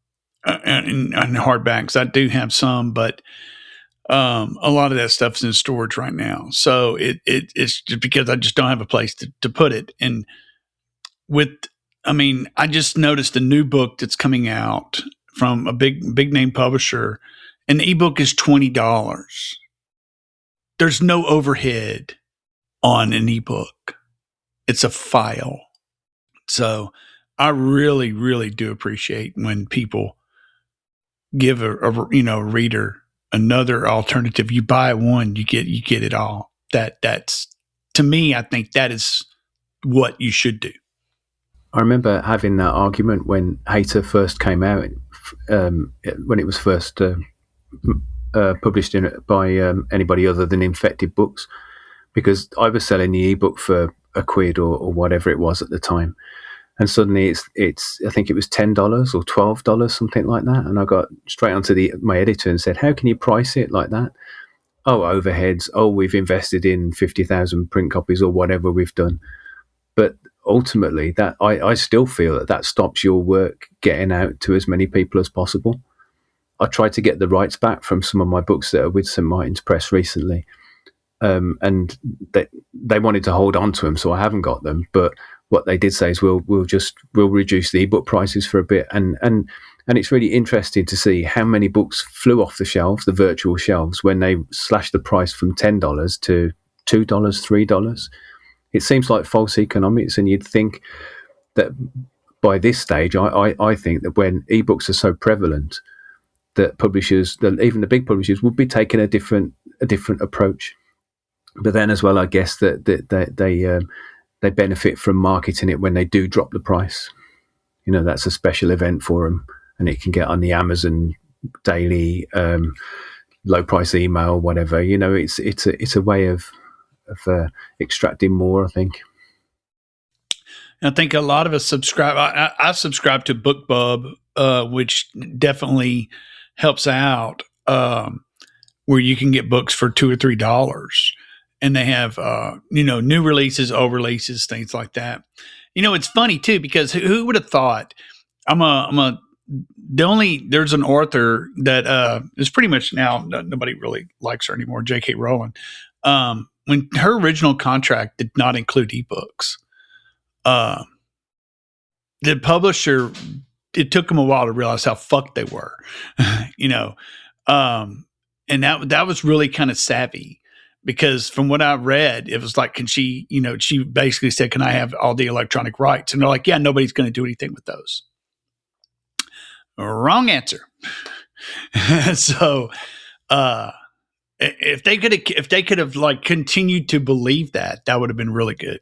hardbacks. I do have some, but a lot of that stuff is in storage right now. So it's just because I just don't have a place to put it. And I just noticed a new book that's coming out from a big name publisher, and the ebook is $20. There's no overhead on an ebook. It's a file. So I really, really do appreciate when people give a reader another alternative. You buy one, you get it all. That's to me, I think that is what you should do. I remember having that argument when Hater first came out, when it was first published by anybody other than Infected Books, because I was selling the ebook for £1 or whatever it was at the time, and suddenly it's I think it was $10 or $12, something like that, and I got straight onto my editor and said, "How can you price it like that?" "Oh, overheads. Oh, we've invested in 50,000 print copies or whatever we've done." But ultimately, that I still feel that stops your work getting out to as many people as possible. I tried to get the rights back from some of my books that are with St. Martin's Press recently, and they wanted to hold on to them, so I haven't got them. But what they did say is we'll reduce the ebook prices for a bit, and it's really interesting to see how many books flew off the shelves, the virtual shelves, when they slashed the price from $10 to $2, $3. It seems like false economics, and you'd think that by this stage, I think that when ebooks are so prevalent, that publishers, that even the big publishers, would be taking a different approach. But then as well, I guess that they benefit from marketing it when they do drop the price. That's a special event for them, and it can get on the Amazon daily low price email, whatever. It's a way of extracting more, I think. I think a lot of us subscribe. I've subscribed to BookBub, which definitely helps out, where you can get books for $2 or $3, and they have new releases, old releases, things like that. It's funny too, because who would have thought? There's an author that is pretty much now nobody really likes her anymore, J.K. Rowling. When her original contract did not include ebooks, the publisher, it took them a while to realize how fucked they were, and that was really kind of savvy, because from what I read, it was like, can she, she basically said, can I have all the electronic rights? And they're like, yeah, nobody's going to do anything with those. Wrong answer. So, if they could have like continued to believe that would have been really good.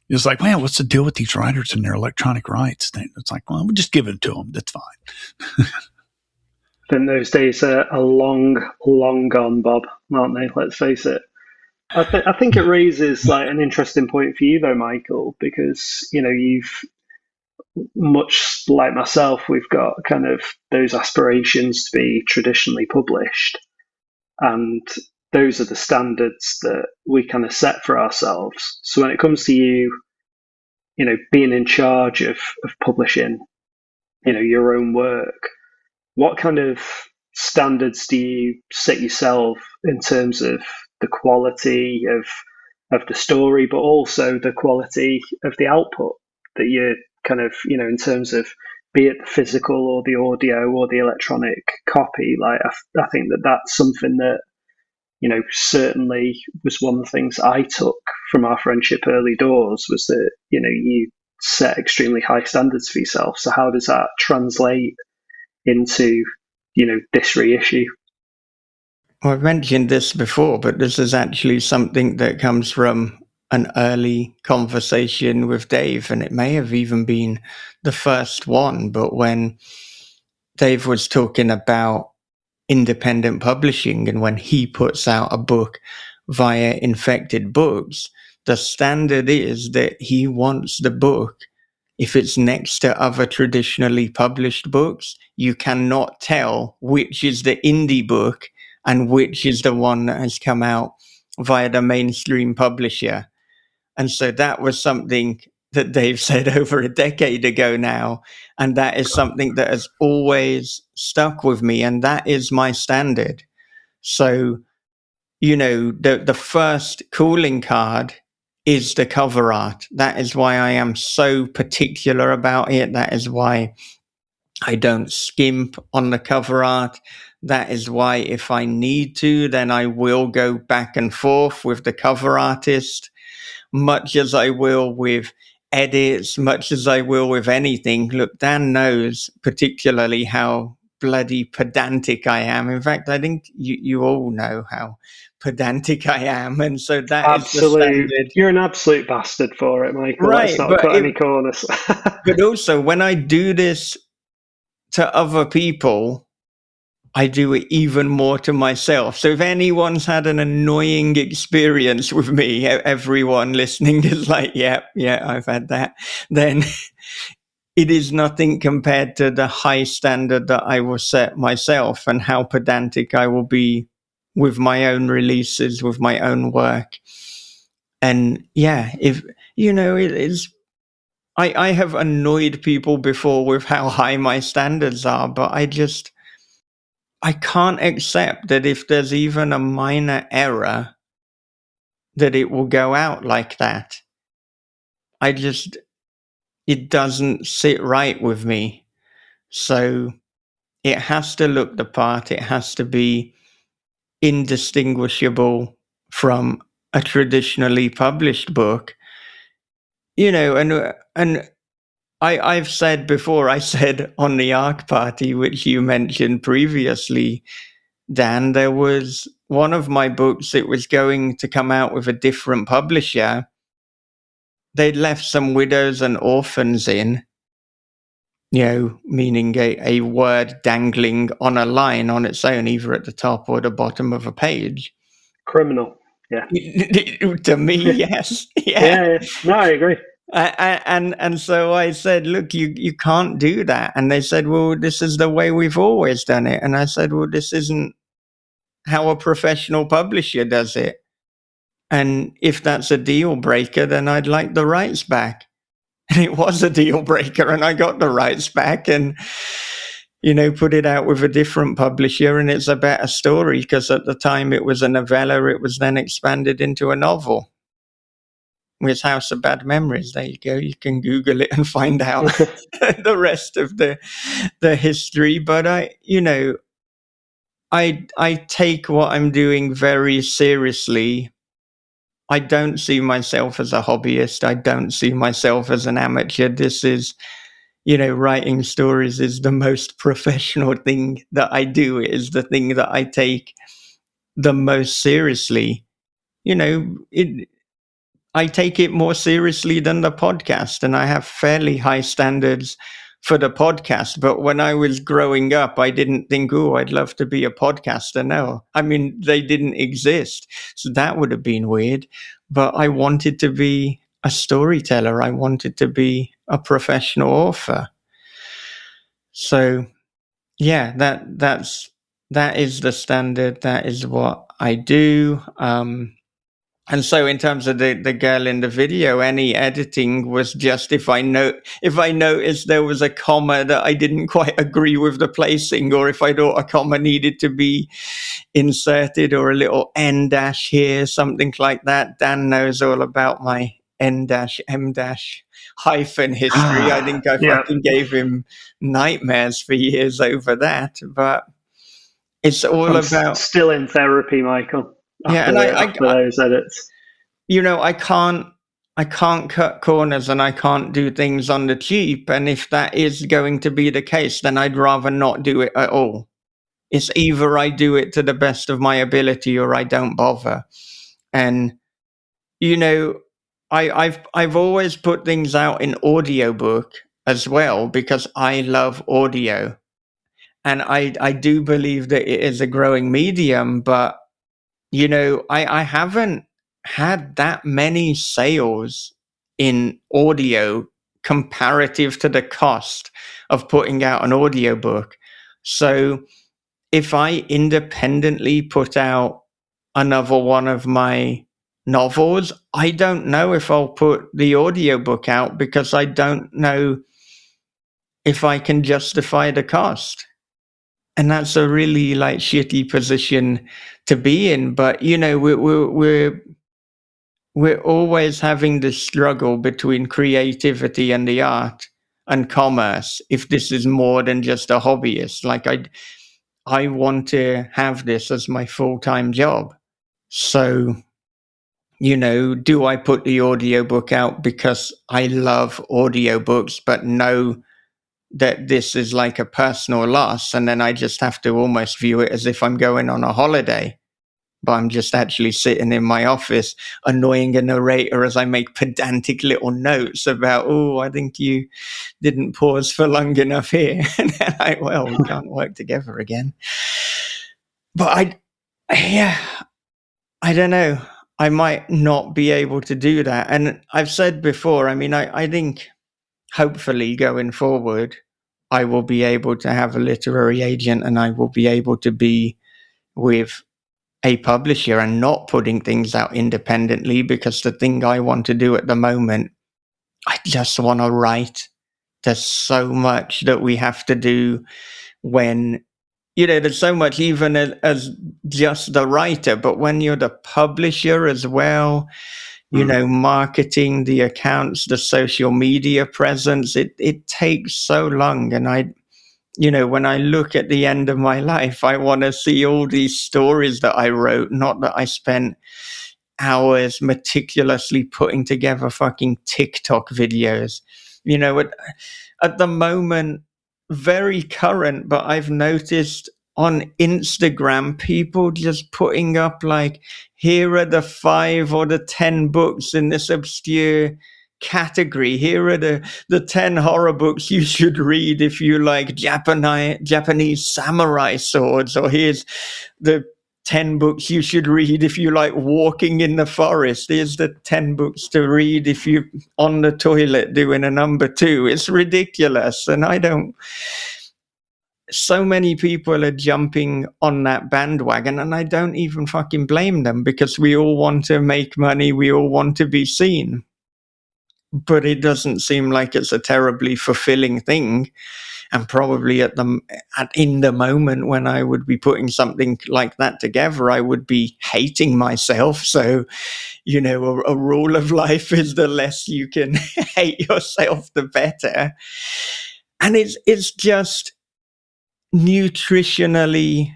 It's like, man, what's the deal with these writers and their electronic rights? It's like, well, we'll just give it to them. That's fine. I think those days are long, long gone, Bob, aren't they? Let's face it. I think it raises like an interesting point for you, though, Michael, because you've, much like myself, we've got kind of those aspirations to be traditionally published, and those are the standards that we kind of set for ourselves. So when it comes to you, being in charge of publishing, your own work, what kind of standards do you set yourself in terms of the quality of the story, but also the quality of the output that you're kind of, in terms of, be it the physical or the audio or the electronic copy? Like, I think that's something that, certainly was one of the things I took from our friendship early doors, was that, you set extremely high standards for yourself. So how does that translate into, this reissue? Well, I've mentioned this before, but this is actually something that comes from an early conversation with Dave, and it may have even been the first one, but when Dave was talking about independent publishing, and when he puts out a book via Infected Books, the standard is that he wants the book, if it's next to other traditionally published books, you cannot tell which is the indie book and which is the one that has come out via the mainstream publisher. And so that was something that Dave said over a decade ago now. And that is something that has always stuck with me. And that is my standard. So, the first calling card is the cover art. That is why I am so particular about it. That is why I don't skimp on the cover art. That is why, if I need to, then I will go back and forth with the cover artist, much as I will with edits, much as I will with anything. Look, Dan knows particularly how bloody pedantic I am. In fact, I think you all know how pedantic I am, and so that is the standard. You're an absolute bastard for it, Michael. Right, Let's not cut any corners. But also, when I do this to other people, I do it even more to myself. So if anyone's had an annoying experience with me, everyone listening is like, yeah, I've had that, then it is nothing compared to the high standard that I will set myself, and how pedantic I will be with my own releases, with my own work. And yeah, if it is, I have annoyed people before with how high my standards are, but I can't accept that if there's even a minor error, that it will go out like that. it doesn't sit right with me. So it has to look the part. It has to be indistinguishable from a traditionally published book. And I've said before, I said on the Ark Party, which you mentioned previously, Dan, there was one of my books, it was going to come out with a different publisher. They'd left some widows and orphans in, meaning a word dangling on a line on its own, either at the top or the bottom of a page. Criminal. Yeah. To me, yes. Yeah. No, I agree. And so I said, look, you can't do that. And they said, well, this is the way we've always done it. And I said, well, this isn't how a professional publisher does it. And if that's a deal breaker, then I'd like the rights back. And it was a deal breaker, and I got the rights back and, put it out with a different publisher. And it's a better story because at the time it was a novella. It was then expanded into a novel. With House of Bad Memories. There you go. You can Google it and find out the rest of the history. But I take what I'm doing very seriously. I don't see myself as a hobbyist. I don't see myself as an amateur. This is, writing stories is the most professional thing that I do. It is the thing that I take the most seriously. I take it more seriously than the podcast, and I have fairly high standards for the podcast. But when I was growing up, I didn't think, I'd love to be a podcaster. No, I mean, they didn't exist. So that would have been weird. But I wanted to be a storyteller. I wanted to be a professional author. So yeah, that is the standard. That is what I do. And so in terms of the girl in the video, any editing was just if I noticed there was a comma that I didn't quite agree with the placing, or if I thought a comma needed to be inserted, or a little N dash here, something like that. Dan knows all about my N dash, M dash hyphen history. I think I fucking gave him nightmares for years over that. But it's all about still in therapy, Michael. After those edits, I can't cut corners, and I can't do things on the cheap. And if that is going to be the case, then I'd rather not do it at all. It's either I do it to the best of my ability, or I don't bother. And I've always put things out in audiobook as well because I love audio, and I do believe that it is a growing medium, but I haven't had that many sales in audio comparative to the cost of putting out an audiobook. So if I independently put out another one of my novels, I don't know if I'll put the audiobook out because I don't know if I can justify the cost. And that's a really shitty position to be in. But we're always having this struggle between creativity and the art and commerce. If this is more than just a hobbyist, I want to have this as my full-time job. So, do I put the audiobook out because I love audiobooks, but know that this is like a personal loss, and then I just have to almost view it as if I'm going on a holiday, but I'm just actually sitting in my office annoying a narrator as I make pedantic little notes about, I think you didn't pause for long enough here. And then we can't work together again. But I don't know. I might not be able to do that. And I've said before, I think hopefully going forward, I will be able to have a literary agent, and I will be able to be with a publisher and not putting things out independently, because the thing I want to do at the moment, I just want to write. There's so much that we have to do when, there's so much even as just the writer, but when you're the publisher as well, marketing, the accounts, the social media presence. It takes so long. And when I look at the end of my life, I want to see all these stories that I wrote, not that I spent hours meticulously putting together fucking TikTok videos. At the moment, very current, but I've noticed on Instagram, people just putting up like, here are the 5 or the 10 books in this obscure category. Here are the 10 horror books you should read if you like Japanese samurai swords, or here's the 10 books you should read if you like walking in the forest. Here's the 10 books to read if you're on the toilet doing a number 2. It's ridiculous. And so many people are jumping on that bandwagon, and I don't even fucking blame them, because we all want to make money. We all want to be seen. But it doesn't seem like it's a terribly fulfilling thing. And probably in the moment when I would be putting something like that together, I would be hating myself. So, a rule of life is the less you can hate yourself, the better. And it's just nutritionally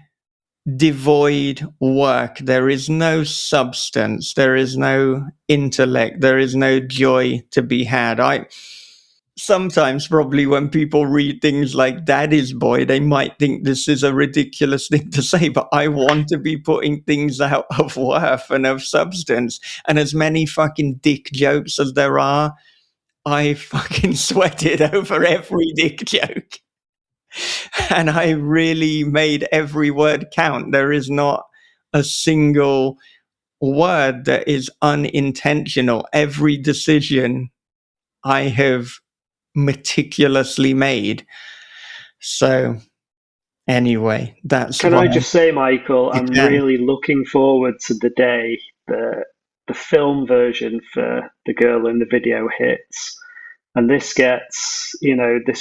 devoid work. There is no substance. There is no intellect. There is no joy to be had. Sometimes probably when people read things like Daddy's Boy, they might think this is a ridiculous thing to say, but I want to be putting things out of worth and of substance. And as many fucking dick jokes as there are, I fucking sweated over every dick joke. And I really made every word count. There is not a single word that is unintentional. Every decision I have meticulously made. So anyway, that's Can I just say, Michael, I'm can. really looking forward to the day the film version for The Girl in the Video hits, and this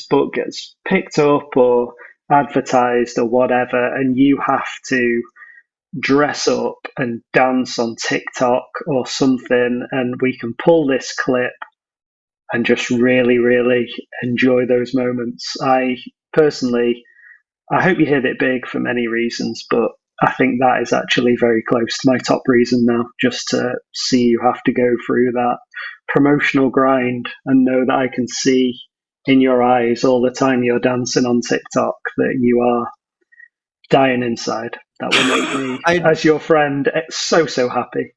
book gets picked up or advertised or whatever, and you have to dress up and dance on TikTok or something, and we can pull this clip and just really, really enjoy those moments. I hope you hit it big for many reasons, but I think that is actually very close to my top reason now, just to see you have to go through that promotional grind and know that I can see in your eyes all the time you're dancing on TikTok that you are dying inside. That will make me, as your friend, so happy.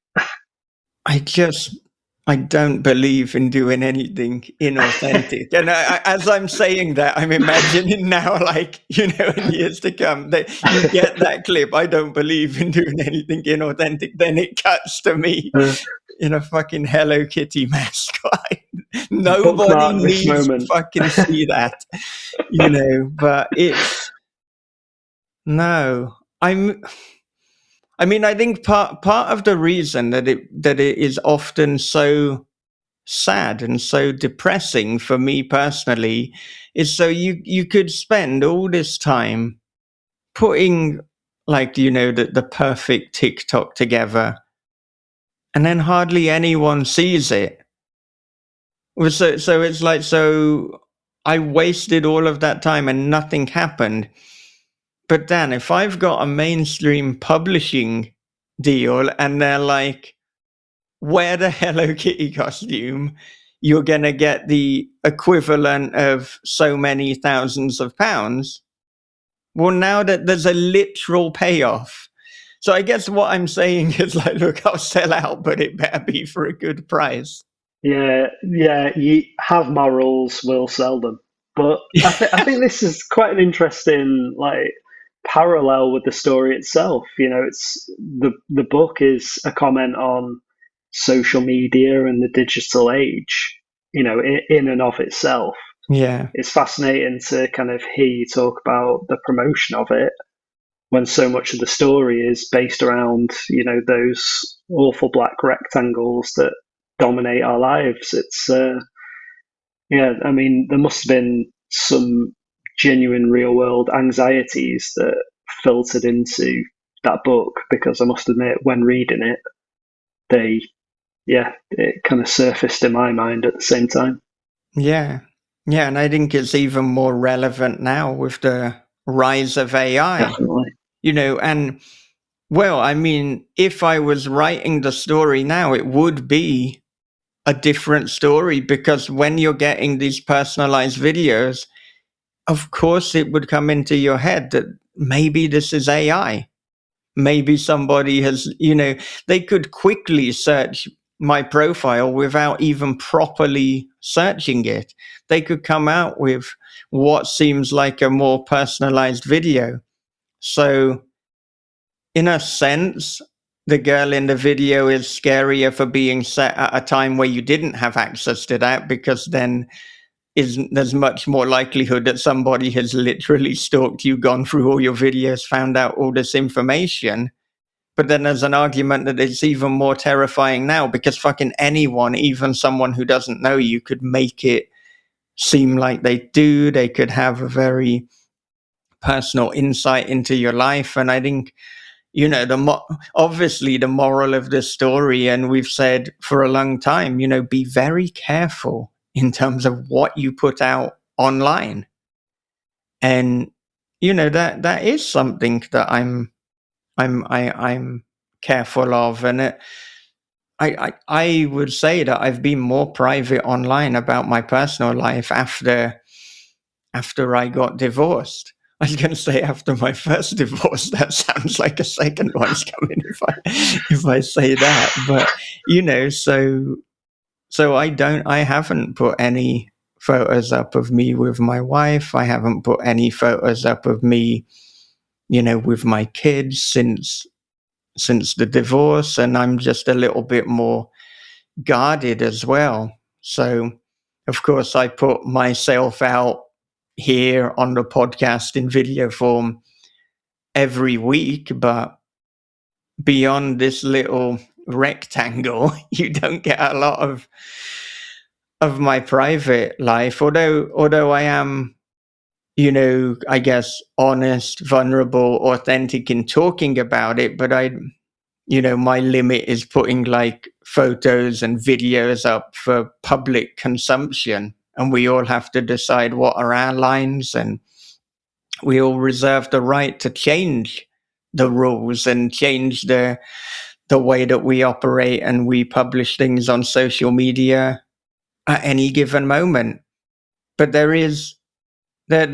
I don't believe in doing anything inauthentic. And as I'm saying that, I'm imagining now, like, in years to come, that you get that clip. I don't believe in doing anything inauthentic. Then it cuts to me in a fucking Hello Kitty mask. Nobody needs to fucking see that, but it's, no, I think part of the reason that it is often so sad and so depressing for me personally is so you could spend all this time putting, like, the perfect TikTok together, and then hardly anyone sees it. So it's like, so I wasted all of that time and nothing happened. But Dan, if I've got a mainstream publishing deal and they're like, wear the Hello Kitty costume, you're going to get the equivalent of so many thousands of pounds. Well, now that there's a literal payoff. So I guess what I'm saying is, like, look, I'll sell out, but it better be for a good price. Yeah, you have morals, we'll sell them. But I think this is quite an interesting, like, parallel with the story itself. It's the book is a comment on social media and the digital age, in and of itself. Yeah. It's fascinating to kind of hear you talk about the promotion of it when so much of the story is based around, those awful black rectangles that dominate our lives. It's, I mean, there must have been some genuine real world anxieties that filtered into that book, because I must admit, when reading it, they it kind of surfaced in my mind at the same time. Yeah. Yeah, and I think it's even more relevant now with the rise of AI. Definitely. And well, I mean, if I was writing the story now, it would be a different story, because when you're getting these personalized videos, of course it would come into your head that maybe this is AI. Maybe somebody has, they could quickly search my profile without even properly searching it. They could come out with what seems like a more personalized video. So, in a sense, the girl in the video is scarier for being set at a time where you didn't have access to that, because then there's much more likelihood that somebody has literally stalked you, gone through all your videos, found out all this information. But then there's an argument that it's even more terrifying now, because fucking anyone, even someone who doesn't know you, could make it seem like they do. They could have a very personal insight into your life. And I think, obviously the moral of this story, and we've said for a long time, be very careful in terms of what you put out online. And, that is something that I'm careful of. And I would say that I've been more private online about my personal life after I got divorced. I was going to say after my first divorce. That sounds like a second one's coming if I say that. But so I haven't put any photos up of me with my wife. I haven't put any photos up of me, with my kids since the divorce, and I'm just a little bit more guarded as well. So, of course, I put myself out here on the podcast in video form every week, but beyond this little rectangle, you don't get a lot of my private life. Although I am, I guess, honest, vulnerable, authentic in talking about it, but my limit is putting like photos and videos up for public consumption. And we all have to decide what are our lines, and we all reserve the right to change the rules and change the way that we operate and we publish things on social media at any given moment. But there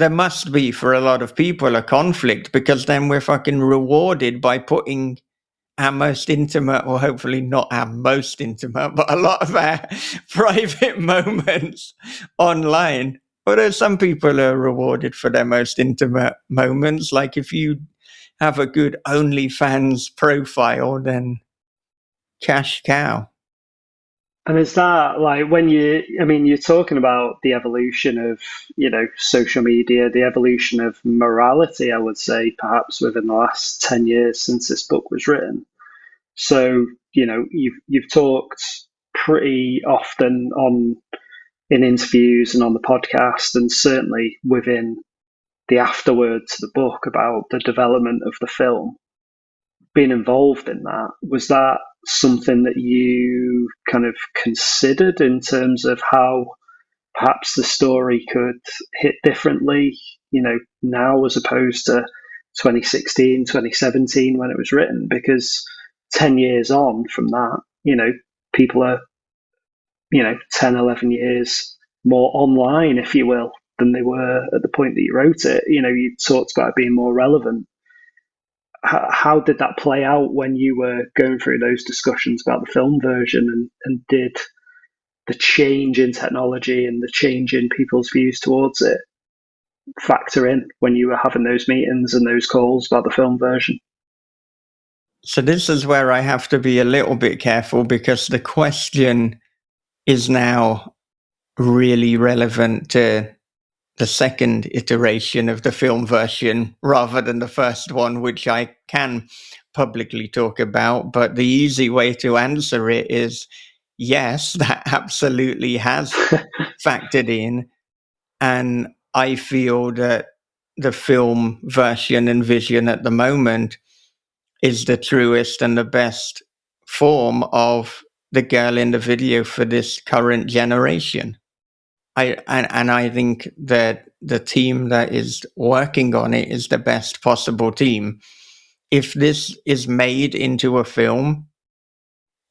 must be, for a lot of people, a conflict, because then we're fucking rewarded by putting our most intimate, or hopefully not our most intimate, but a lot of our private moments online. Although some people are rewarded for their most intimate moments. Like if you have a good OnlyFans profile, then cash cow. And is that like you're talking about the evolution of, social media, the evolution of morality, I would say, perhaps within the last 10 years since this book was written. So, you've talked pretty often in interviews and on the podcast, and certainly within the afterword to the book, about the development of the film. Being involved in that, was that something that you kind of considered in terms of how perhaps the story could hit differently, now as opposed to 2016, 2017 when it was written? Because 10 years on from that, people are, 10, 11 years more online, if you will, than they were at the point that you wrote it. You talked about it being more relevant. How did that play out when you were going through those discussions about the film version, and did the change in technology and the change in people's views towards it factor in when you were having those meetings and those calls about the film version? So this is where I have to be a little bit careful, because the question is now really relevant to the second iteration of the film version rather than the first one, which I can publicly talk about. But the easy way to answer it is yes, that absolutely has factored in. And I feel that the film version and vision at the moment is the truest and the best form of the girl in the video for this current generation. I think that the team that is working on it is the best possible team. If this is made into a film,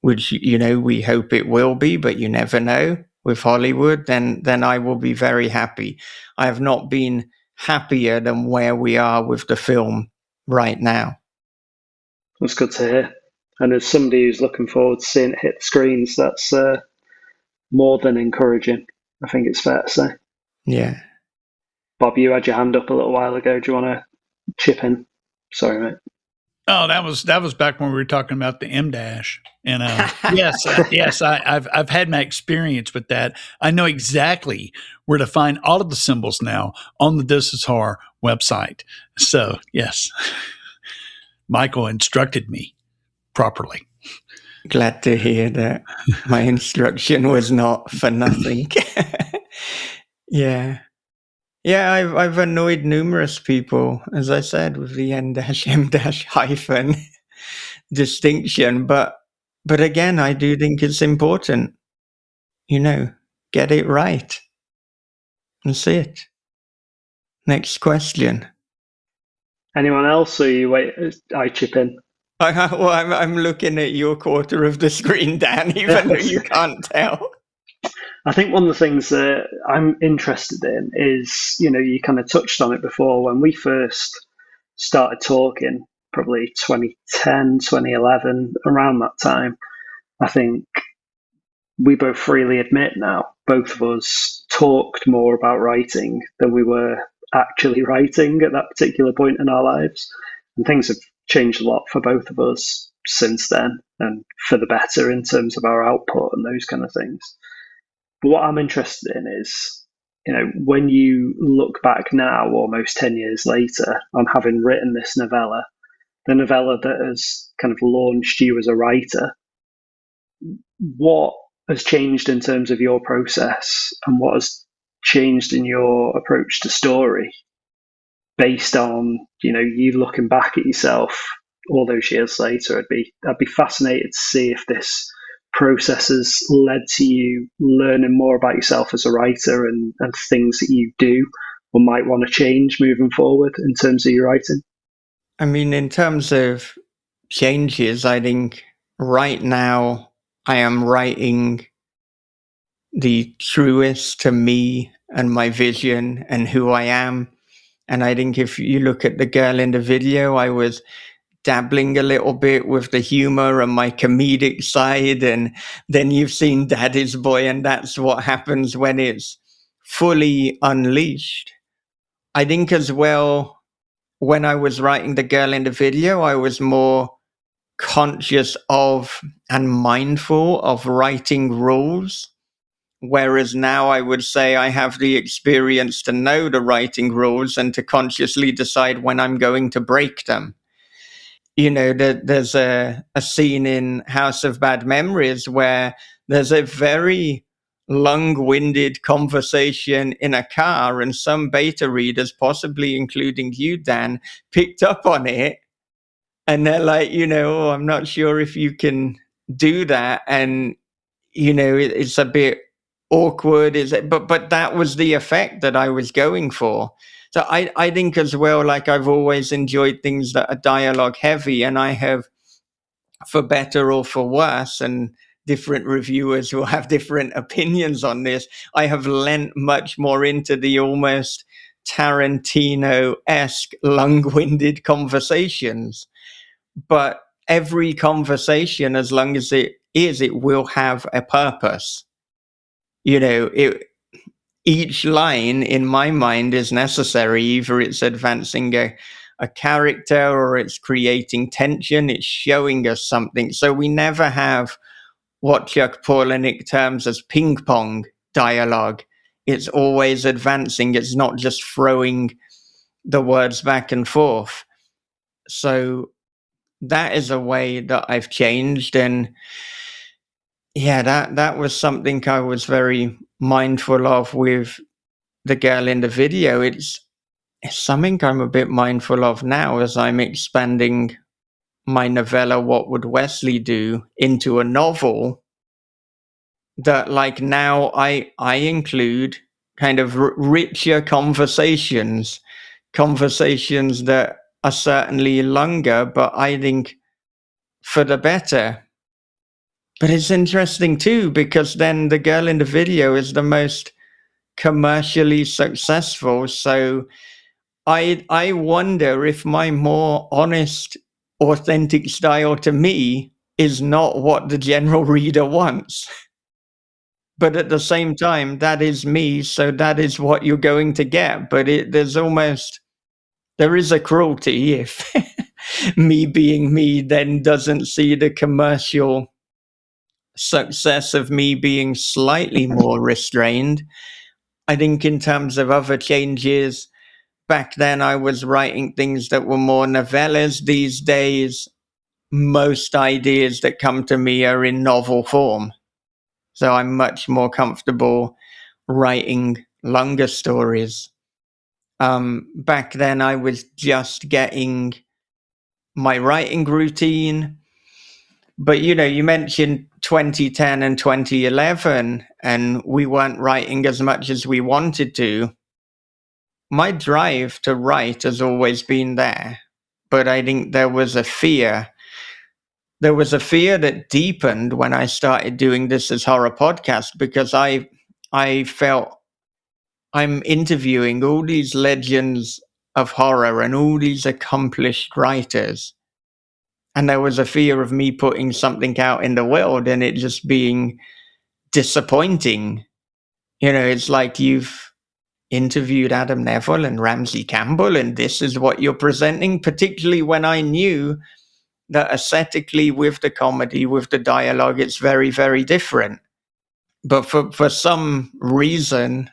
which, we hope it will be, but you never know with Hollywood, then I will be very happy. I have not been happier than where we are with the film right now. That's good to hear. And as somebody who's looking forward to seeing it hit the screens, that's more than encouraging, I think it's fair to say. Yeah. Bob, you had your hand up a little while ago. Do you want to chip in? Sorry, mate. Oh, that was back when we were talking about the M-dash. And yes, I've had my experience with that. I know exactly where to find all of the symbols now on the This Is Horror website. So yes, Michael instructed me properly. Glad to hear that my instruction was not for nothing. Yeah. Yeah, I've annoyed numerous people, as I said, with the N-M-hyphen distinction. But again, I do think it's important. Get it right. That's it. Next question. Anyone else, or you wait? I chip in. Well, I'm looking at your quarter of the screen, Dan, even though you can't tell. I think one of the things that I'm interested in is, you kind of touched on it before, when we first started talking, probably 2010, 2011, around that time, I think we both freely admit now, both of us talked more about writing than we were actually writing at that particular point in our lives. And things have changed a lot for both of us since then, and for the better in terms of our output and those kind of things. But what I'm interested in is, when you look back now, almost 10 years later, on having written this novella, the novella that has kind of launched you as a writer, what has changed in terms of your process, and what has changed in your approach to story based on, you looking back at yourself all those years later? I'd be fascinated to see if this process has led to you learning more about yourself as a writer, and things that you do or might want to change moving forward in terms of your writing. I mean, in terms of changes, I think right now I am writing the truest to me and my vision and who I am. And I think if you look at the girl in the video, I was dabbling a little bit with the humor and my comedic side. And then you've seen Daddy's Boy, and that's what happens when it's fully unleashed. I think as well, when I was writing the girl in the video, I was more conscious of and mindful of writing rules. Whereas now I would say I have the experience to know the writing rules and to consciously decide when I'm going to break them. There's a scene in House of Bad Memories where there's a very long-winded conversation in a car, and some beta readers, possibly including you, Dan, picked up on it. And they're like, I'm not sure if you can do that. And, it's a bit awkward. But that was the effect that I was going for. So I think as well, like, I've always enjoyed things that are dialogue heavy, and I have, for better or for worse, and different reviewers will have different opinions on this, I have lent much more into the almost Tarantino-esque long-winded conversations. But every conversation, as long as it will have a purpose. Each line in my mind is necessary. Either it's advancing a character, or it's creating tension, it's showing us something. So we never have what Chuck Palahniuk terms as ping pong dialogue. It's always advancing. It's not just throwing the words back and forth. So that is a way that I've changed. And yeah, that was something I was very mindful of with the girl in the video. It's something I'm a bit mindful of now as I'm expanding my novella, What Would Wesley Do, into a novel. that like now I include kind of richer conversations that are certainly longer, but I think for the better. But it's interesting too, because then the girl in the video is the most commercially successful. So I wonder if my more honest, authentic style to me is not what the general reader wants. But at the same time, that is me, so that is what you're going to get. But there is a cruelty if me being me then doesn't see the commercial success of me being slightly more restrained. I think in terms of other changes, back then I was writing things that were more novellas. These days, most ideas that come to me are in novel form. So I'm much more comfortable writing longer stories. Back then I was just getting my writing routine. But you mentioned 2010 and 2011, and we weren't writing as much as we wanted to. My drive to write has always been there, but I think there was a fear. There was a fear that deepened when I started doing This Is Horror podcast, because I felt I'm interviewing all these legends of horror and all these accomplished writers. And there was a fear of me putting something out in the world and it just being disappointing. It's like you've interviewed Adam Neville and Ramsey Campbell, and this is what you're presenting, particularly when I knew that aesthetically, with the comedy, with the dialogue, it's very, very different. But for some reason,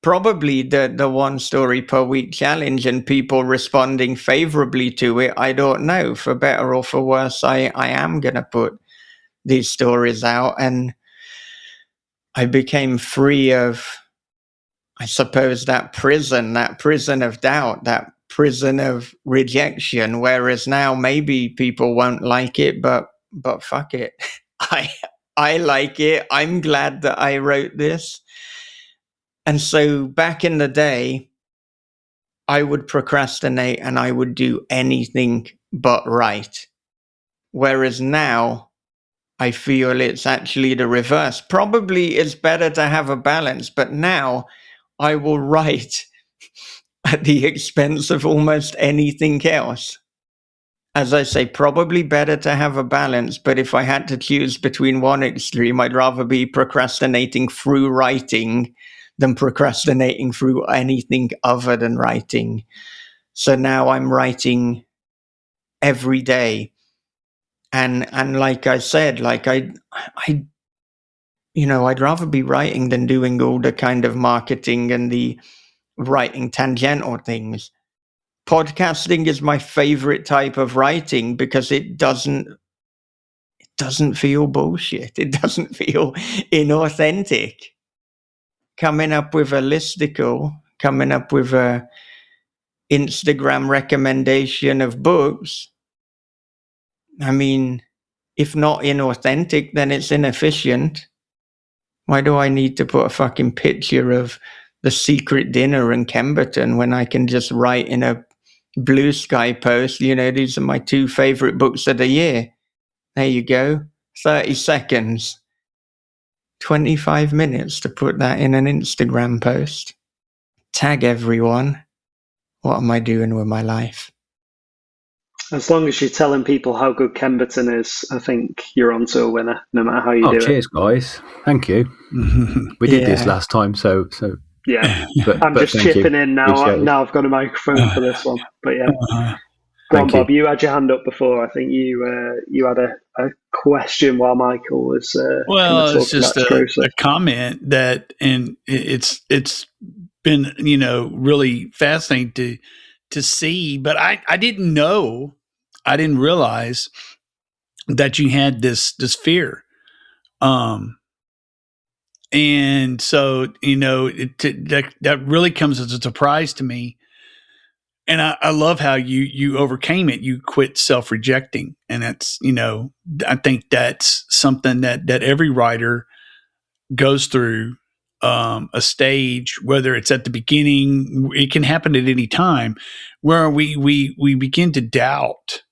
probably the one story per week challenge and people responding favorably to it, I don't know. For better or for worse, I am going to put these stories out. And I became free of, I suppose, that prison of doubt, that prison of rejection. Whereas now maybe people won't like it, but fuck it. I like it. I'm glad that I wrote this. And so back in the day, I would procrastinate and I would do anything but write. Whereas now, I feel it's actually the reverse. Probably it's better to have a balance, but now I will write at the expense of almost anything else. As I say, probably better to have a balance, but if I had to choose between one extreme, I'd rather be procrastinating through writing than procrastinating through anything other than writing. So now I'm writing every day. And like I said, like I'd rather be writing than doing all the kind of marketing and the writing tangential things. Podcasting is my favorite type of writing because it doesn't feel bullshit. It doesn't feel inauthentic. Coming up with a listicle, coming up with a Instagram recommendation of books, I mean, if not inauthentic, then it's inefficient. Why do I need to put a fucking picture of the secret dinner in Kemberton when I can just write in a Blue Sky post, these are my 2 favorite books of the year. There you go. 30 seconds. 25 minutes to put that in an Instagram post. Tag everyone. What am I doing with my life? As long as you're telling people how good Kemberton is, I think you're onto a winner, no matter how you do cheers, guys. Thank you. We did this last time, so yeah. But I'm just chipping in now. Appreciate now I've got a microphone for this one. But yeah. Go on, Bob. You had your hand up before. I think you had a question while Michael was. Well, it's just a comment that, and it's been really fascinating to see. But I didn't know, I didn't realize that you had this fear, and so that really comes as a surprise to me. And I love how you overcame it. You quit self-rejecting. And that's, I think that's something that every writer goes through a stage, whether it's at the beginning, it can happen at any time, where we begin to doubt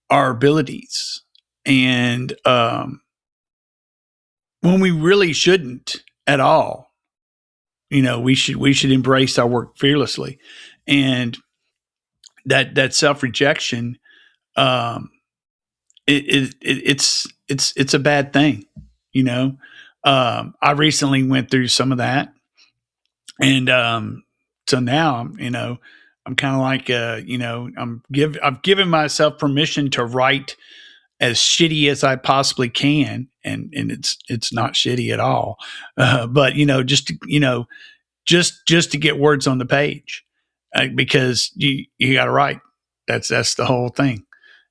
our abilities, and when we really shouldn't at all. We should embrace our work fearlessly, and that self rejection, um, it's a bad thing. I recently went through some of that, and so now I'm kind of like I've given myself permission to write as shitty as I possibly can, and it's not shitty at all, but just to get words on the page, because you got to write. That's the whole thing,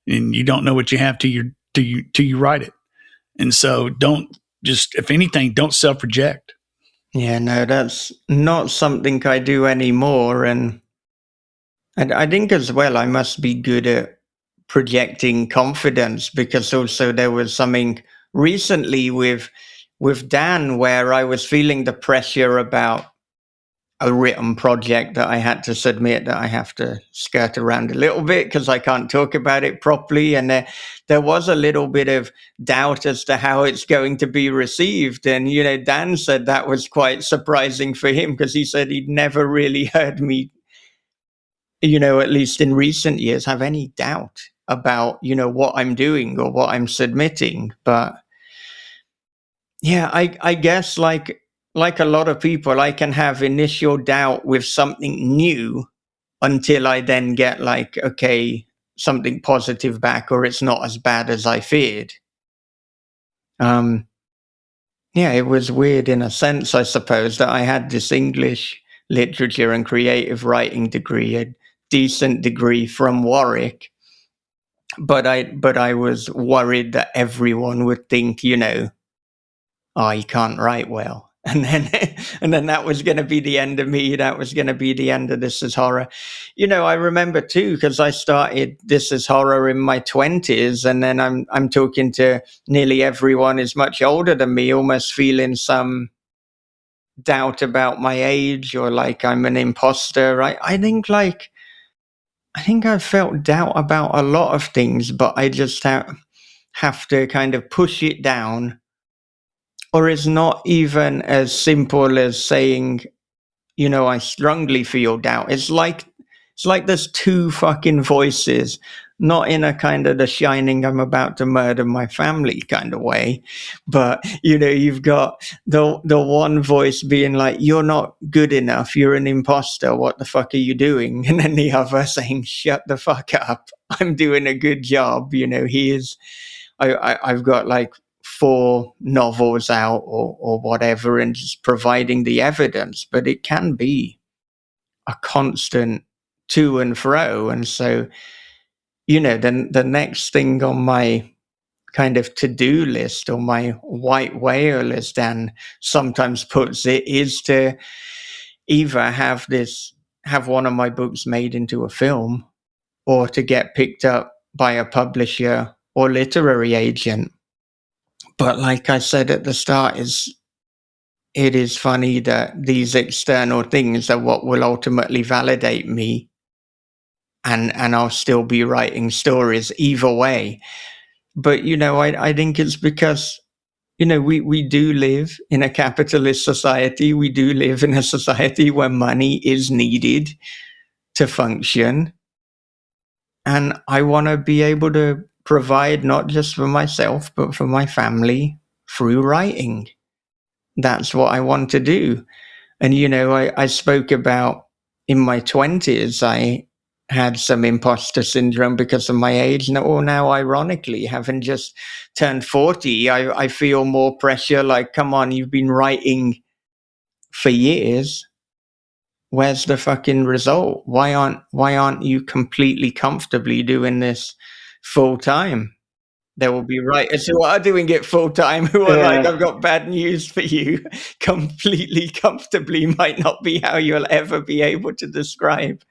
and you don't know what you have till you write it. And so if anything, don't self reject. Yeah, no, that's not something I do anymore. And I think as well, I must be good at projecting confidence, because also there was something recently with Dan where I was feeling the pressure about a written project that I had to submit that I have to skirt around a little bit because I can't talk about it properly. And there was a little bit of doubt as to how it's going to be received. And, Dan said that was quite surprising for him, because he said he'd never really heard me, at least in recent years, have any doubt about, what I'm doing or what I'm submitting. But yeah, I guess like a lot of people, I can have initial doubt with something new until I then get something positive back, or it's not as bad as I feared. Yeah, it was weird in a sense, I suppose, that I had this English literature and creative writing degree, a decent degree from Warwick, but I was worried that everyone would think, oh, you can't write well. And then that was going to be the end of me. That was going to be the end of This Is Horror. I remember too, because I started This Is Horror in my 20s, and then I'm talking to nearly everyone who's much older than me, almost feeling some doubt about my age, or like I'm an imposter. I think I've felt doubt about a lot of things, but I just have to kind of push it down. Or it's not even as simple as saying, I strongly feel doubt. It's like there's two fucking voices, not in a kind of The Shining, I'm about to murder my family kind of way. But, you've got the one voice being like, you're not good enough. You're an imposter. What the fuck are you doing? And then the other saying, shut the fuck up. I'm doing a good job. I've got like 4 novels out or whatever, and just providing the evidence. But it can be a constant to and fro. And so, then the next thing on my kind of to-do list, or my white whale, as Dan sometimes puts it, is to either have one of my books made into a film, or to get picked up by a publisher or literary agent. But like I said at the start, it is funny that these external things are what will ultimately validate me, and I'll still be writing stories either way. But, I think it's because, we do live in a capitalist society. We do live in a society where money is needed to function. And I want to be able to provide not just for myself, but for my family through writing. That's what I want to do. And, I spoke about in my 20s, I had some imposter syndrome because of my age. Now, ironically, having just turned 40, I feel more pressure. Like, come on, you've been writing for years. Where's the fucking result? Why aren't you completely comfortably doing this full time? There will be writers who are doing it full time who are like, I've got bad news for you. Completely comfortably might not be how you'll ever be able to describe.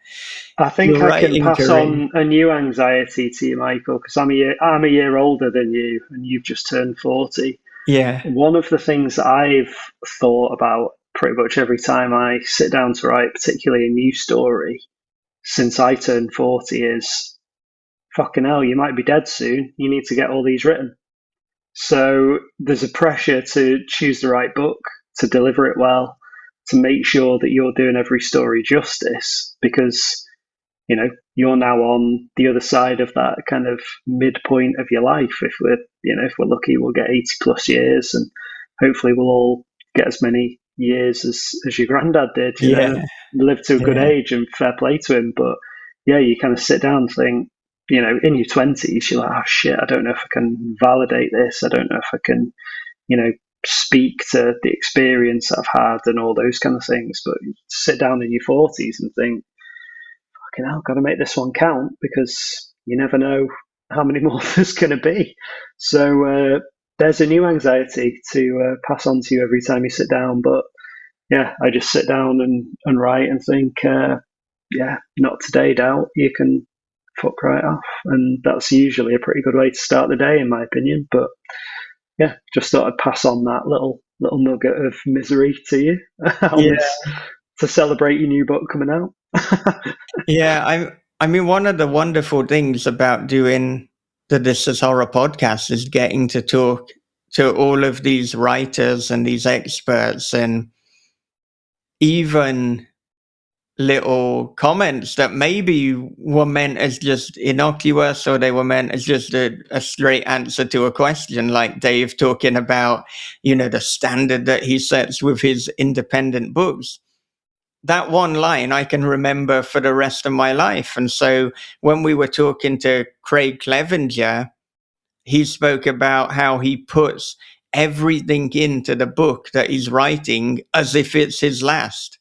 I think I can pass on a new anxiety to you, Michael, because I'm a year older than you, and you've just turned 40. Yeah. One of the things I've thought about pretty much every time I sit down to write, particularly a new story, since I turned 40 is, fucking hell, you might be dead soon. You need to get all these written. So there's a pressure to choose the right book, to deliver it well, to make sure that you're doing every story justice, because you're now on the other side of that kind of midpoint of your life. If we're lucky, we'll get 80 plus years, and hopefully we'll all get as many years as your granddad did. Live to a good age, and fair play to him. But yeah, you kind of sit down and think, in your 20s, you're like, oh shit, I don't know if I can validate this. I don't know if I can, speak to the experience I've had and all those kind of things. But you sit down in your 40s and think, fucking hell, got to make this one count, because you never know how many more there's going to be. So there's a new anxiety to pass on to you every time you sit down. But yeah, I just sit down and write and think, not today, doubt. You can fuck right off. And that's usually a pretty good way to start the day, in my opinion. But yeah, just thought I'd pass on that little nugget of misery to you to celebrate your new book coming out. Yeah, I mean, one of the wonderful things about doing the This Is Horror podcast is getting to talk to all of these writers and these experts, and even little comments that maybe were meant as just innocuous, or they were meant as just a straight answer to a question, like Dave talking about, the standard that he sets with his independent books. That one line I can remember for the rest of my life. And so when we were talking to Craig Clevenger, he spoke about how he puts everything into the book that he's writing as if it's his last.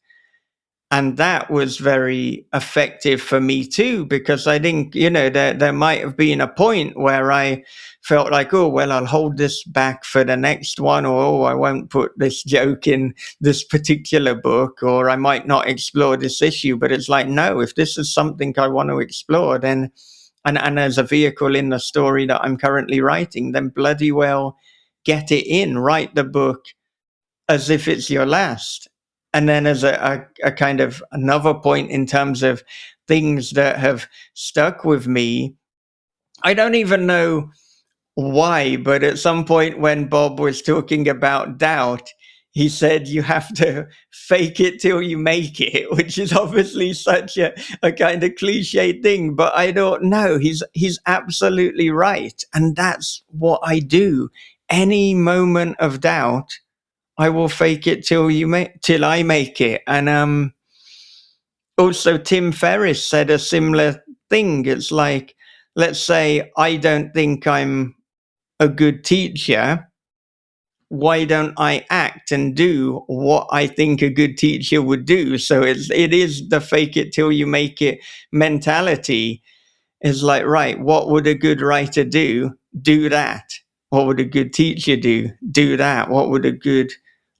And that was very effective for me too, because I think, there might have been a point where I felt like, oh, well, I'll hold this back for the next one, or oh, I won't put this joke in this particular book, or I might not explore this issue. But it's like, no, if this is something I want to explore, then, and as a vehicle in the story that I'm currently writing, then bloody well get it in, write the book as if it's your last. And then as a kind of another point in terms of things that have stuck with me, I don't even know why, but at some point when Bob was talking about doubt, he said you have to fake it till you make it, which is obviously such a kind of cliche thing, but I don't know. He's absolutely right. And that's what I do. Any moment of doubt, I will fake it till I make it. And also Tim Ferriss said a similar thing. It's like, let's say I don't think I'm a good teacher. Why don't I act and do what I think a good teacher would do? So it is the fake it till you make it mentality. Is like, right, what would a good writer do? Do that. What would a good teacher do? Do that. What would a good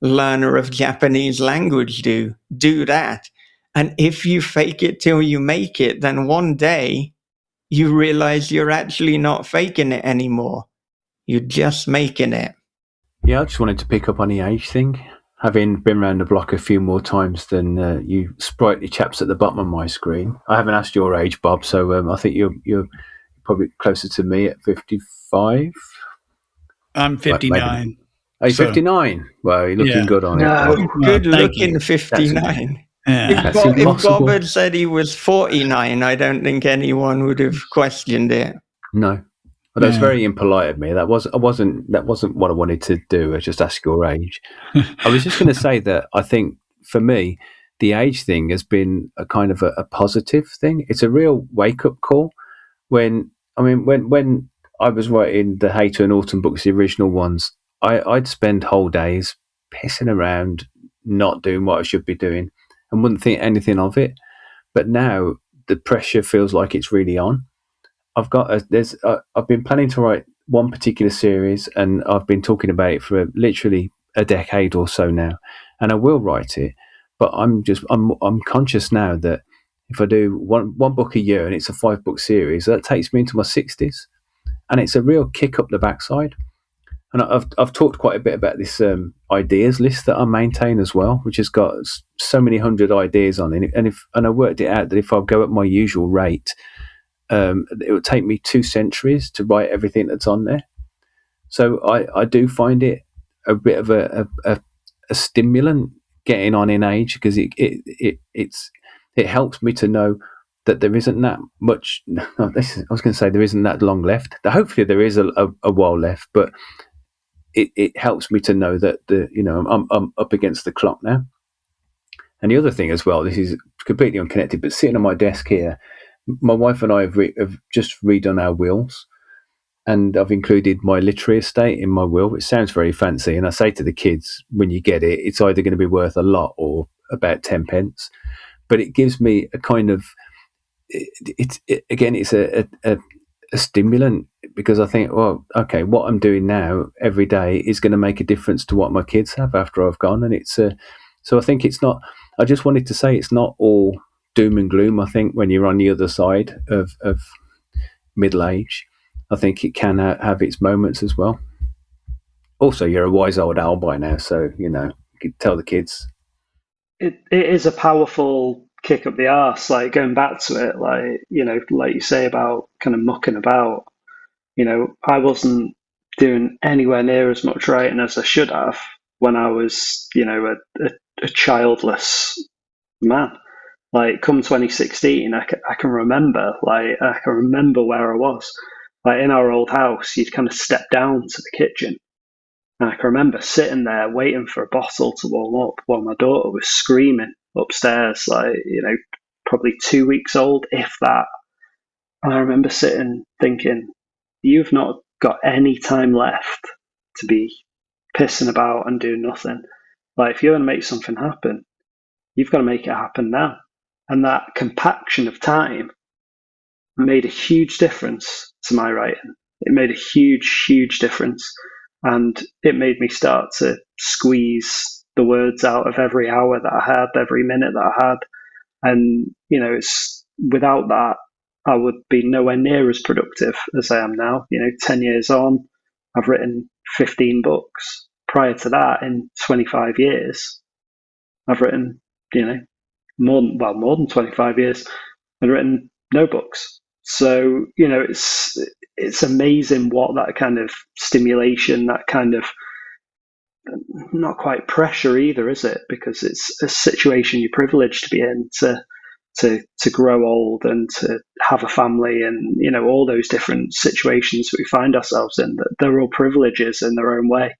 learner of Japanese language do? Do that. And if you fake it till you make it, then one day you realize you're actually not faking it anymore. You're just making it. Yeah, I just wanted to pick up on the age thing. Having been around the block a few more times than you sprightly chaps at the bottom of my screen. I haven't asked your age, Bob, so I think you're probably closer to me at 55. I'm 59. Are you 59? Well, you're looking good on it. No. Good Thank looking you. 59. Yeah. If Bob had said he was 49, I don't think anyone would have questioned it. No. Well, that was very impolite of me. That wasn't what I wanted to do. I just ask your age. I was just going to say that I think for me, the age thing has been a kind of a positive thing. It's a real wake up call. When I was writing the Hater and Autumn books, the original ones, I'd spend whole days pissing around, not doing what I should be doing, and wouldn't think anything of it. But now the pressure feels like it's really on. I've been planning to write one particular series, and I've been talking about it for literally a decade or so now, and I will write it. But I'm conscious now that if I do one book a year and it's a 5-book series, that takes me into my 60s, and it's a real kick up the backside. And I've talked quite a bit about this ideas list that I maintain as well, which has got so many hundred ideas on it. And I worked it out that if I go at my usual rate, it would take me 2 centuries to write everything that's on there. So I do find it a bit of a stimulant getting on in age, because it helps me to know that there isn't that much. I was going to say there isn't that long left. Hopefully there is a while left, but it helps me to know that I'm up against the clock now. And the other thing as well, this is completely unconnected, but sitting on my desk here, my wife and I have just redone our wills, and I've included my literary estate in my will, which sounds very fancy. And I say to the kids, when you get it, it's either going to be worth a lot or about 10 pence. But it gives me a kind of, it's a stimulant, because I think, well, okay, what I'm doing now every day is going to make a difference to what my kids have after I've gone. And so I think it's not, I just wanted to say it's not all doom and gloom. I think when you're on the other side of middle age, I think it can have its moments as well. Also, you're a wise old owl by now, so, you could tell the kids. It is a powerful kick up the arse, like going back to it, like you say about kind of mucking about. I wasn't doing anywhere near as much writing as I should have when I was a childless man. Like come 2016, I can remember, where I was. Like in our old house, you'd kind of step down to the kitchen, and I can remember sitting there waiting for a bottle to warm up while my daughter was screaming upstairs, probably 2 weeks old, if that. And I remember sitting thinking, you've not got any time left to be pissing about and doing nothing. Like, if you're going to make something happen, you've got to make it happen now. And that compaction of time made a huge difference to my writing. It made a huge, huge difference. And it made me start to squeeze the words out of every hour that I had, every minute that I had. And, it's without that, I would be nowhere near as productive as I am now. 10 years on, I've written 15 books. Prior to that, in 25 years, I've written, more than 25 years, I've written no books. So, it's amazing what that kind of stimulation, that kind of, not quite pressure either, is it? Because it's a situation you're privileged to be in, to grow old and to have a family, and all those different situations that we find ourselves in. That they're all privileges in their own way,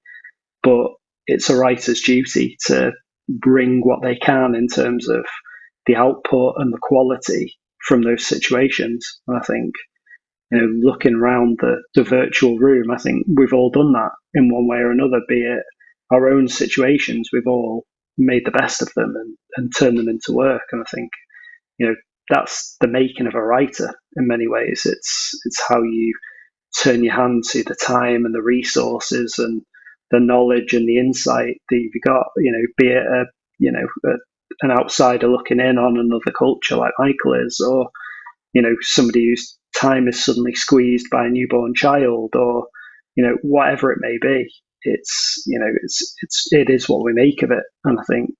but it's a writer's duty to bring what they can in terms of the output and the quality from those situations. And I think, looking around the virtual room, I think we've all done that in one way or another, be it our own situations. We've all made the best of them and turned them into work. And I think, that's the making of a writer in many ways. It's how you turn your hand to the time and the resources and the knowledge and the insight that you've got, be it an outsider looking in on another culture like Michael is, or, somebody whose time is suddenly squeezed by a newborn child, or, whatever it may be. It is what we make of it. And I think,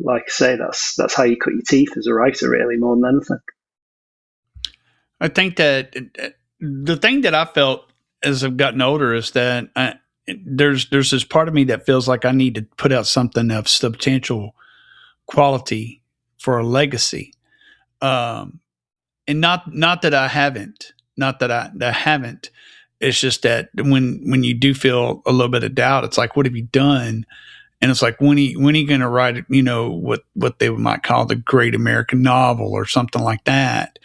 like I say, that's how you cut your teeth as a writer, really, more than anything. I think that the thing that I felt as I've gotten older is that there's this part of me that feels like I need to put out something of substantial quality for a legacy. And not that I haven't, It's just that when you do feel a little bit of doubt, it's like, what have you done? And it's like, when are you going to write, what they might call the great American novel or something like that.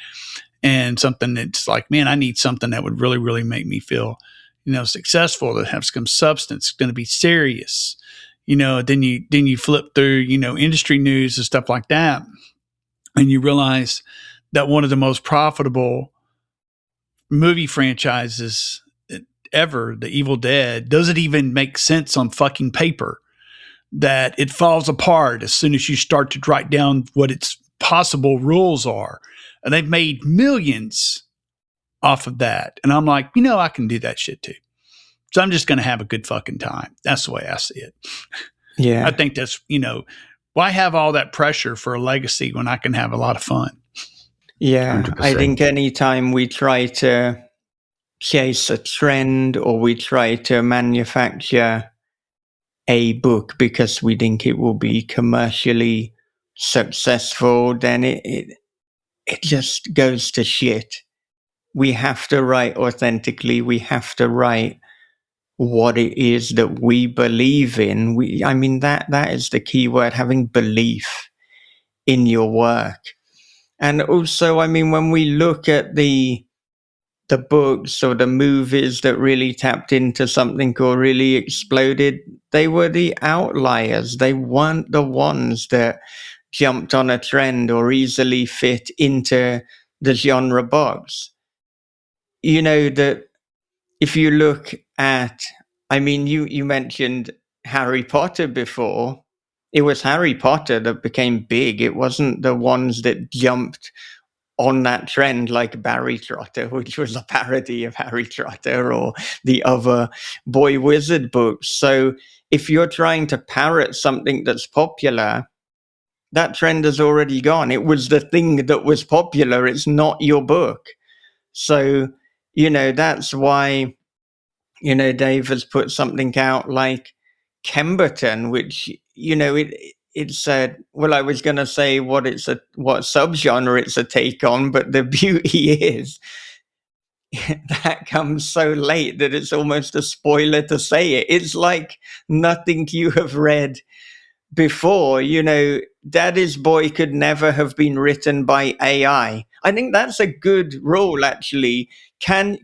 And something that's like, man, I need something that would really, really make me feel, successful, that have some substance, going to be serious. Then you flip through, industry news and stuff like that. And you realize that one of the most profitable movie franchises ever, The Evil Dead, doesn't even make sense on fucking paper. That it falls apart as soon as you start to write down what its possible rules are. And they've made millions off of that. And I'm like, I can do that shit too. So I'm just going to have a good fucking time. That's the way I see it. Yeah. I think that's, why have all that pressure for a legacy when I can have a lot of fun? Yeah. 100%. I think anytime we try to chase a trend or we try to manufacture a book because we think it will be commercially successful, then it just goes to shit. We have to write authentically. We have to write what it is that we believe in. That is the key word, having belief in your work. And also, when we look at the books or the movies that really tapped into something or really exploded, they were the outliers. They weren't the ones that jumped on a trend or easily fit into the genre box. That if you look at, you mentioned Harry Potter before. It was Harry Potter that became big. It wasn't the ones that jumped on that trend like Barry Trotter, which was a parody of Harry Trotter, or the other Boy Wizard books. So if you're trying to parrot something that's popular, that trend has already gone. It was the thing that was popular. It's not your book. So, that's why, Dave has put something out like Kemberton, which, it said, well, I was going to say what subgenre it's a take on, but the beauty is that comes so late that it's almost a spoiler to say it. It's like nothing you have read before. Daddy's Boy could never have been written by AI. I think that's a good rule, actually.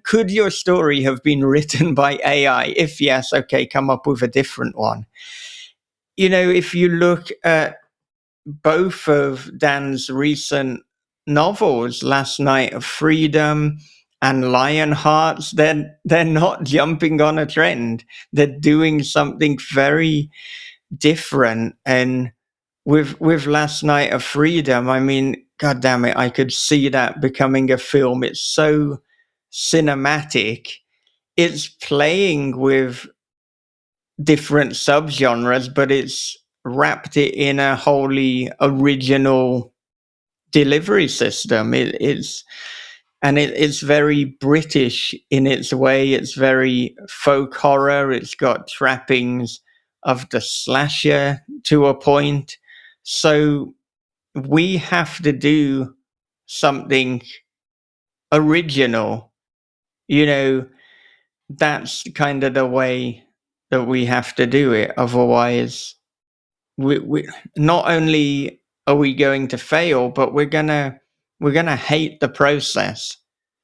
Could your story have been written by AI? If yes, okay, come up with a different one. If you look at both of Dan's recent novels, Last Night of Freedom and Lionhearts, they're not jumping on a trend. They're doing something very different. And with Last Night of Freedom, God damn it, I could see that becoming a film. It's so cinematic. It's playing with different subgenres, but it's wrapped it in a wholly original delivery system. It's very British in its way. It's very folk horror. It's got trappings of the slasher to a point. So we have to do something original. That's kind of the way that we have to do it. Otherwise, we not only are we going to fail, but we're gonna hate the process.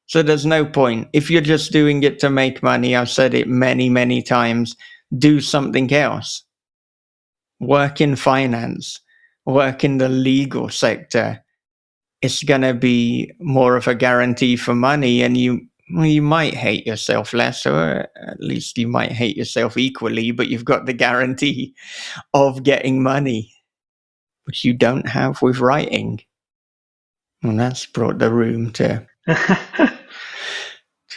So there's no point. If you're just doing it to make money, I've said it many, many times, do something else. Work in finance, work in the legal sector. It's going to be more of a guarantee for money, and you might hate yourself less, or at least you might hate yourself equally, but you've got the guarantee of getting money, which you don't have with writing. And that's brought the room to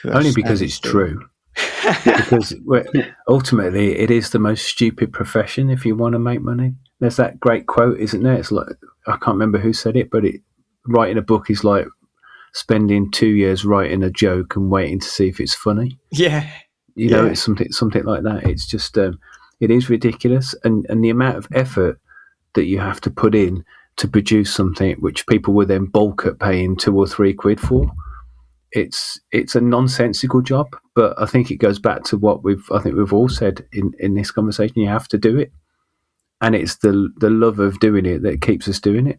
Only because it's true. Because ultimately, it is the most stupid profession if you want to make money. There's that great quote, isn't there? It's like, I can't remember who said it, but writing a book is like spending 2 years writing a joke and waiting to see if it's funny. Yeah. It's something like that. It's just, it is ridiculous. And the amount of effort that you have to put in to produce something which people will then balk at paying £2 or £3 for. It's a nonsensical job, but I think it goes back to what we've all said in this conversation. You have to do it, and it's the love of doing it that keeps us doing it.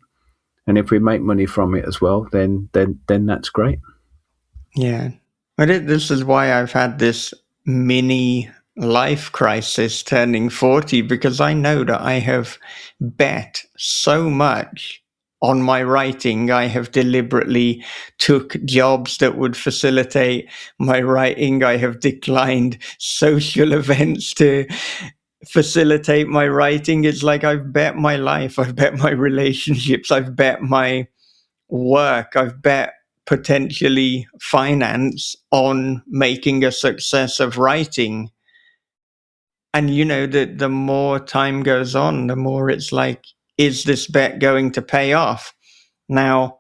And if we make money from it as well, then that's great. Yeah, but this is why I've had this mini life crisis turning 40, because I know that I have bet so much on my writing. I have deliberately took jobs that would facilitate my writing. I have declined social events to facilitate my writing. It's like I've bet my life, I've bet my relationships, I've bet my work, I've bet potentially finance on making a success of writing. And the more time goes on, the more it's like, is this bet going to pay off? Now,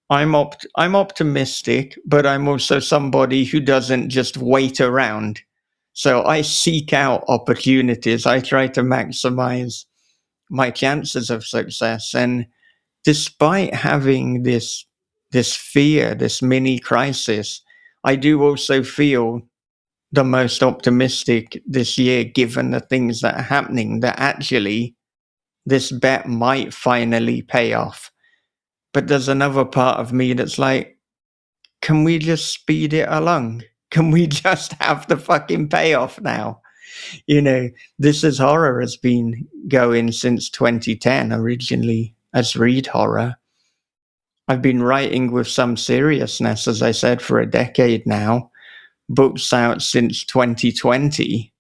I'm optimistic, but I'm also somebody who doesn't just wait around. So I seek out opportunities. I try to maximize my chances of success. And despite having this fear, this mini crisis, I do also feel the most optimistic this year, given the things that are happening, that actually this bet might finally pay off. But there's another part of me that's like, can we just speed it along? Can we just have the fucking payoff now? This is Horror has been going since 2010, originally as Read Horror. I've been writing with some seriousness, as I said, for a decade now. Books out since 2020.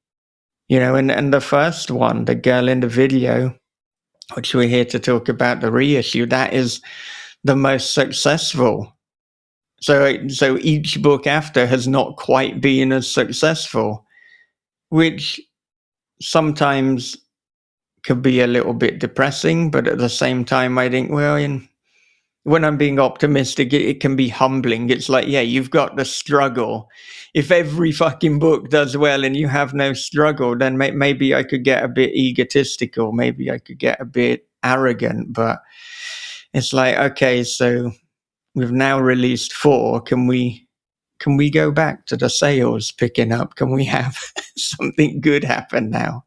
And the first one, The Girl in the Video, which we're here to talk about, the reissue, that is the most successful. So each book after has not quite been as successful, which sometimes could be a little bit depressing, but at the same time, I think, well, when I'm being optimistic, it can be humbling. It's like, yeah, you've got the struggle. If every fucking book does well and you have no struggle, then maybe I could get a bit egotistical. Maybe I could get a bit arrogant. But it's like, okay, so we've now released 4. Can we go back to the sales picking up? Can we have something good happen now?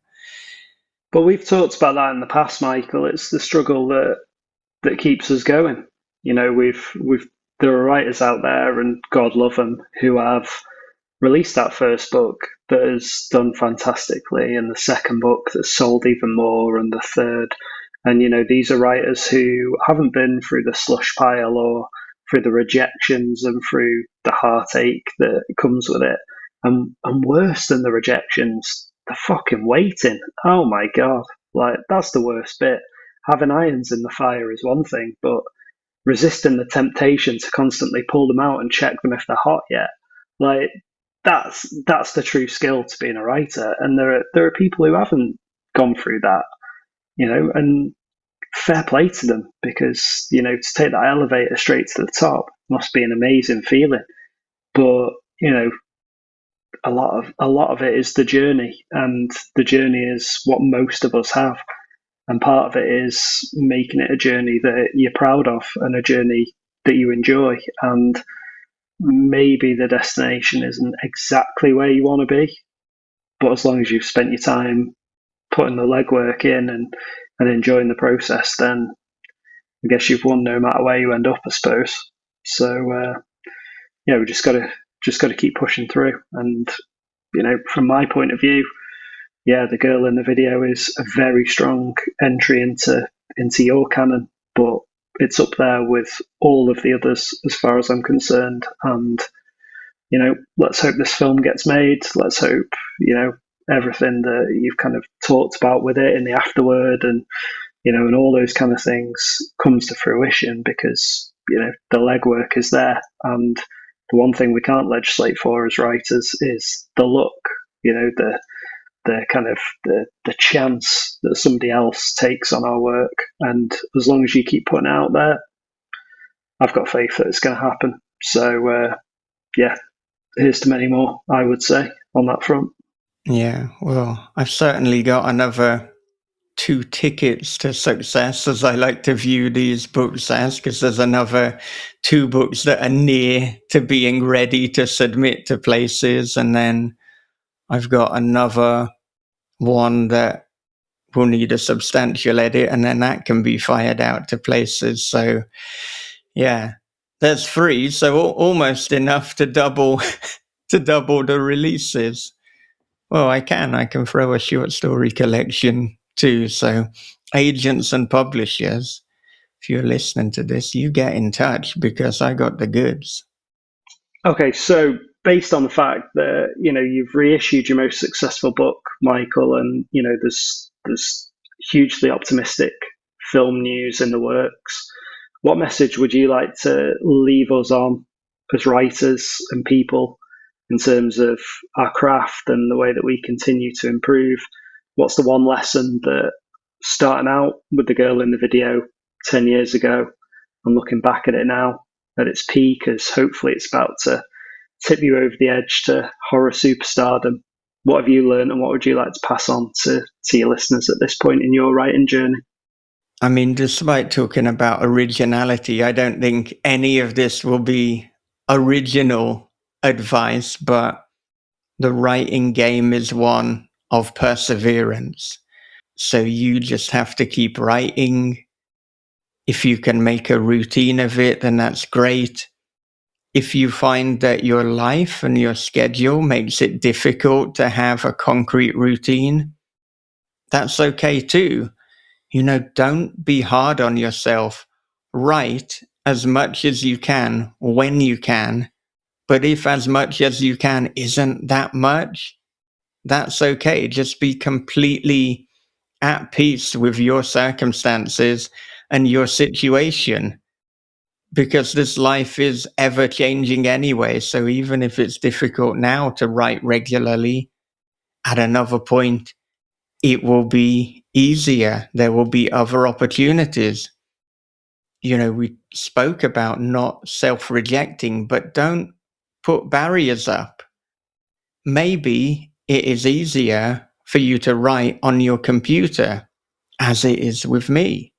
But we've talked about that in the past, Michael. It's the struggle that keeps us going. There are writers out there, and God love them, who have released that first book that has done fantastically, and the second book that's sold even more, and the third. And these are writers who haven't been through the slush pile or through the rejections and through the heartache that comes with it. And worse than the rejections, the fucking waiting. Oh my God. Like, that's the worst bit. Having irons in the fire is one thing, but resisting the temptation to constantly pull them out and check them if they're hot yet. Like, that's the true skill to being a writer. And there are people who haven't gone through that, and fair play to them, because to take that elevator straight to the top must be an amazing feeling. But a lot of it is the journey, and the journey is what most of us have. And part of it is making it a journey that you're proud of and a journey that you enjoy. And maybe the destination isn't exactly where you want to be, but as long as you've spent your time putting the legwork in and enjoying the process, then I guess you've won no matter where you end up, I suppose. So we just got to keep pushing through. And from my point of view, yeah, The Girl in the Video is a very strong entry into your canon, but it's up there with all of the others as far as I'm concerned. And let's hope this film gets made. Let's hope everything that you've kind of talked about with it in the afterword, and and all those kind of things comes to fruition, because the legwork is there. And the one thing we can't legislate for as writers is the luck. The kind of the chance that somebody else takes on our work. And as long as you keep putting it out there, I've got faith that it's going to happen. So here's to many more, I would say, on that front. Yeah, well, I've certainly got another 2 tickets to success, as I like to view these books as, because there's another 2 books that are near to being ready to submit to places, and then I've got another one that will need a substantial edit, and then that can be fired out to places. So yeah, there's 3, so almost enough to double the releases. Well, I can throw a short story collection too. So agents and publishers, if you're listening to this, you get in touch, because I got the goods. Okay, so based on the fact that you've reissued your most successful book, Michael, and there's hugely optimistic film news in the works, what message would you like to leave us on as writers and people in terms of our craft and the way that we continue to improve? what's the one lesson that starting out with the girl in the video 10 years ago and looking back at it now at its peak, as hopefully it's about to tip you over the edge to horror superstardom? What have you learned, and what would you like to pass on to your listeners at this point in your writing journey? I mean, despite talking about originality, I don't think any of this will be original advice, but the writing game is one of perseverance. So you just have to keep writing. If you can make a routine of it, then that's great. If you find that your life and your schedule makes it difficult to have a concrete routine, that's okay too. Don't be hard on yourself. Write as much as you can when you can. But if as much as you can isn't that much, that's okay. Just be completely at peace with your circumstances and your situation, because this life is ever changing anyway. So even if it's difficult now to write regularly, at another point, it will be easier. There will be other opportunities. We spoke about not self-rejecting, but don't put barriers up. Maybe it is easier for you to write on your computer, as it is with me.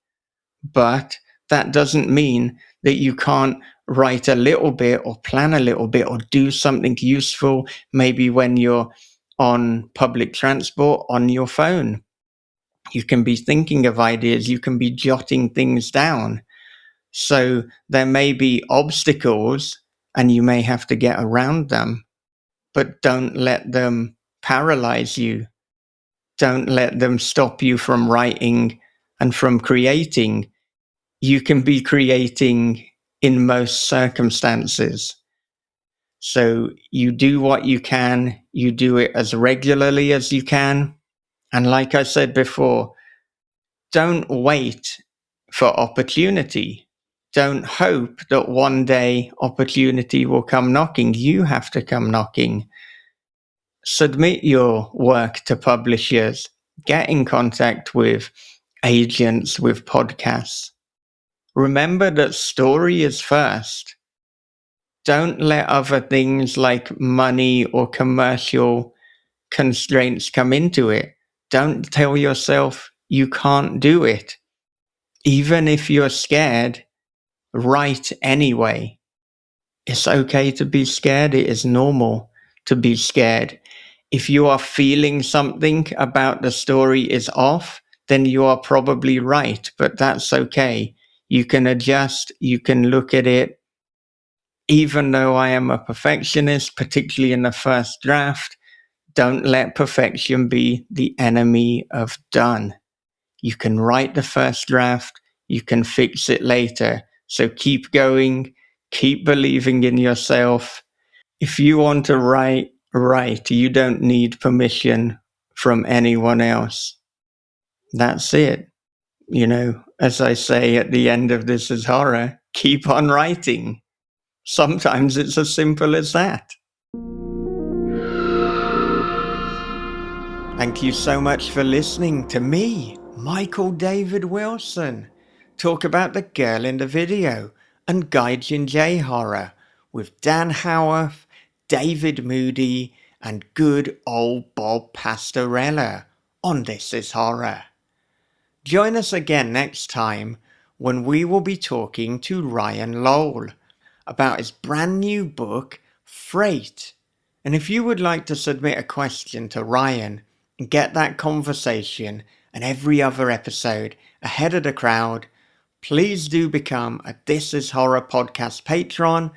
But that doesn't mean that you can't write a little bit or plan a little bit or do something useful, maybe when you're on public transport on your phone. You can be thinking of ideas, you can be jotting things down. So there may be obstacles and you may have to get around them, but don't let them paralyze you. Don't let them stop you from writing and from creating. You can be creating in most circumstances. So you do what you can, you do it as regularly as you can. And like I said before, don't wait for opportunity. Don't hope that one day opportunity will come knocking. You have to come knocking. Submit your work to publishers. Get in contact with agents, with podcasts. Remember that story is first. Don't let other things like money or commercial constraints come into it. Don't tell yourself you can't do it. Even if you're scared, write anyway. It's okay to be scared. It is normal to be scared. If you are feeling something about the story is off, then you are probably right, but that's okay. You can adjust, you can look at it. Even though I am a perfectionist, particularly in the first draft, don't let perfection be the enemy of done. You can write the first draft, you can fix it later. So keep going, keep believing in yourself. If you want to write, write. You don't need permission from anyone else. That's it. As I say at the end of This Is Horror, keep on writing. Sometimes it's as simple as that. Thank you so much for listening to me, Michael David Wilson, talk about the girl in the video and Gaijin J-Horror with Dan Howarth, David Moody, and good old Bob Pastorella on This Is Horror. Join us again next time when we will be talking to Ryan Lowell about his brand new book, Freight. And if you would like to submit a question to Ryan and get that conversation and every other episode ahead of the crowd, please do become a This Is Horror podcast patron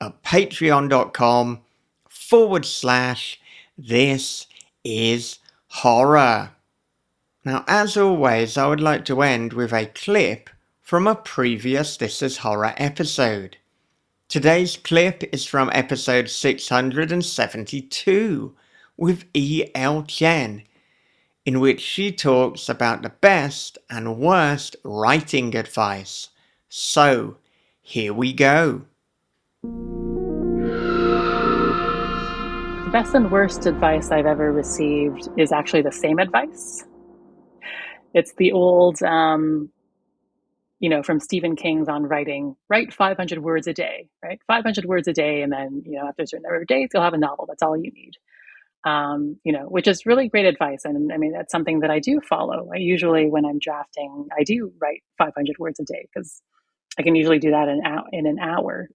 at patreon.com/This Is Horror. Now, as always, I would like to end with a clip from a previous This Is Horror episode. Today's clip is from episode 672 with E.L. Chen, in which she talks about the best and worst writing advice. So, here we go. Best and worst advice I've ever received is actually the same advice. It's the old, from Stephen King's on writing, write 500 words a day, right? 500 words a day. And then, after a certain number of days, you'll have a novel. That's all you need. Which is really great advice. And I mean, that's something that I do follow. I usually, when I'm drafting, I do write 500 words a day because I can usually do that in an hour.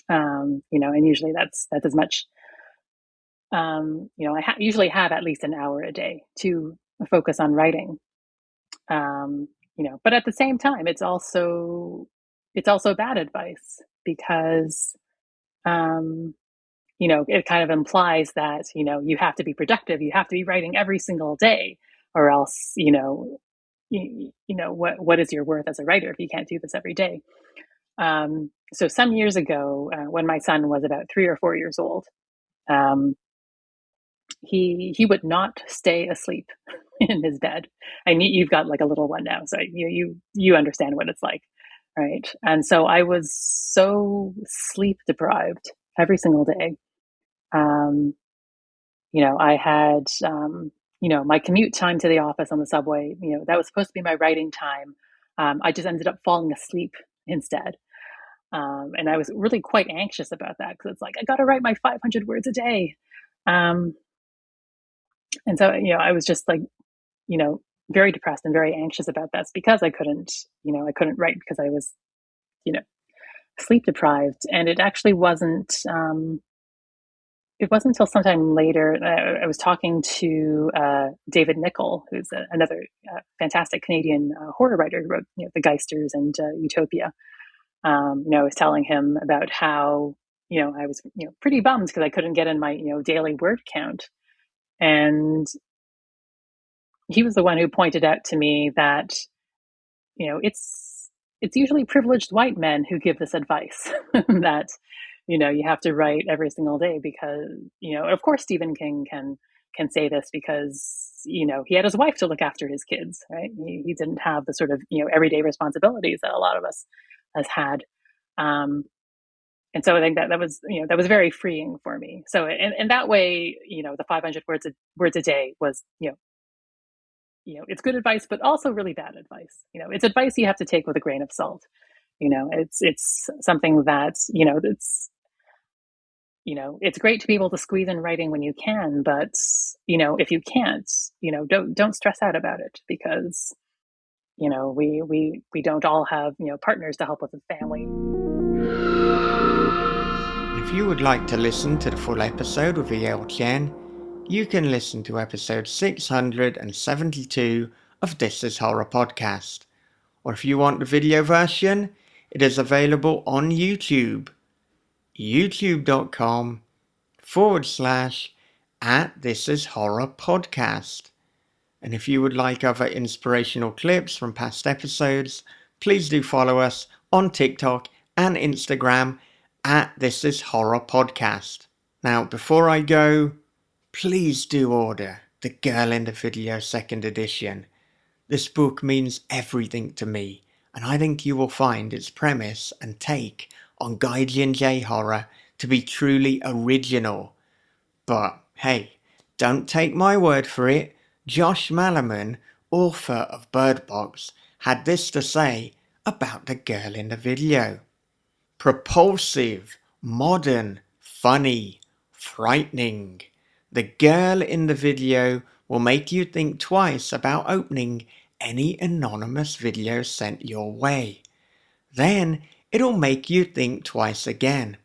And usually that's as much. I usually have at least an hour a day to focus on writing. But at the same time, it's also bad advice because, it kind of implies that, you have to be productive. You have to be writing every single day, or else, what is your worth as a writer if you can't do this every day? So some years ago, when my son was about 3 or 4 years old, he would not stay asleep in his bed. And you've got like a little one now, so you understand what it's like, right? And so I was so sleep deprived every single day. I had my commute time to the office on the subway. That was supposed to be my writing time. I just ended up falling asleep instead. And I was really quite anxious about that because it's like, I got to write my 500 words a day. And so, I was just like, very depressed and very anxious about this because I couldn't write because I was, sleep deprived. And it actually wasn't until sometime later, I was talking to David Nichol, who's another fantastic Canadian horror writer who wrote, The Geisters and Utopia. I was telling him about how, I was, pretty bummed because I couldn't get in my, daily word count. And he was the one who pointed out to me that, it's usually privileged white men who give this advice that, you have to write every single day because, of course, Stephen King can say this because, he had his wife to look after his kids, right? He didn't have the sort of, everyday responsibilities that a lot of us has had. And so I think that was very freeing for me. So in that way, the 500 words a day was, it's good advice, but also really bad advice. It's advice you have to take with a grain of salt. It's something that, it's great to be able to squeeze in writing when you can, but, if you can't, don't stress out about it because, we don't all have, partners to help with the family. If you would like to listen to the full episode with E.L. Chen, you can listen to episode 672 of This Is Horror Podcast. Or if you want the video version, it is available on YouTube. youtube.com/@thisishorrorpodcast. And if you would like other inspirational clips from past episodes, please do follow us on TikTok and Instagram @thisishorrorpodcast. Now, before I go, please do order The Girl in the Video 2nd edition. This book means everything to me, and I think you will find its premise and take on Gaijin J-Horror to be truly original. But hey, don't take my word for it. Josh Malerman, author of Bird Box, had this to say about The Girl in the Video. Propulsive, modern, funny, frightening. The girl in the video will make you think twice about opening any anonymous video sent your way. Then it'll make you think twice again.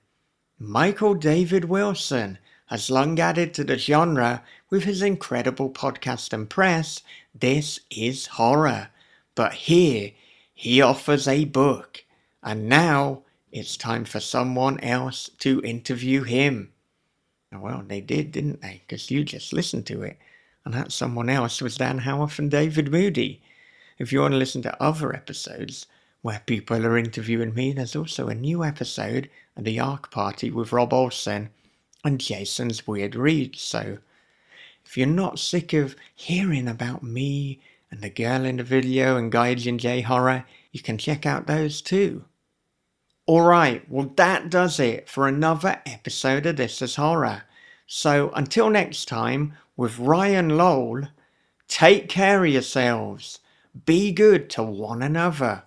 Michael David Wilson has long added to the genre with his incredible podcast and press, This Is Horror. But here, he offers a book. And now, it's time for someone else to interview him. Well, they did, didn't they? Because you just listened to it. And that someone else was Dan Howarth and David Moody. If you want to listen to other episodes where people are interviewing me, there's also a new episode of The Ark Party with Rob Olsen and Jason's Weird Reads. So if you're not sick of hearing about me and the girl in the video and Gaijin J-Horror, you can check out those too. Alright, well that does it for another episode of This Is Horror. So until next time, with Ryan Lowell, take care of yourselves, be good to one another,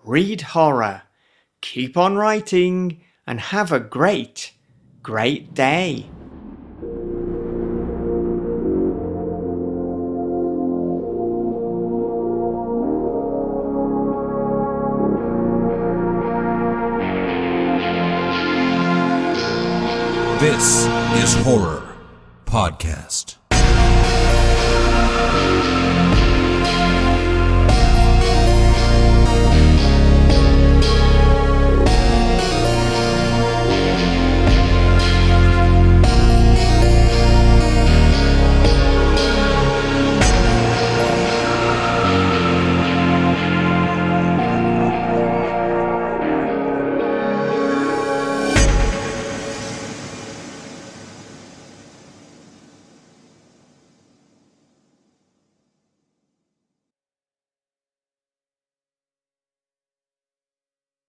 read horror, keep on writing, and have a great, great day. This is Horror Podcast.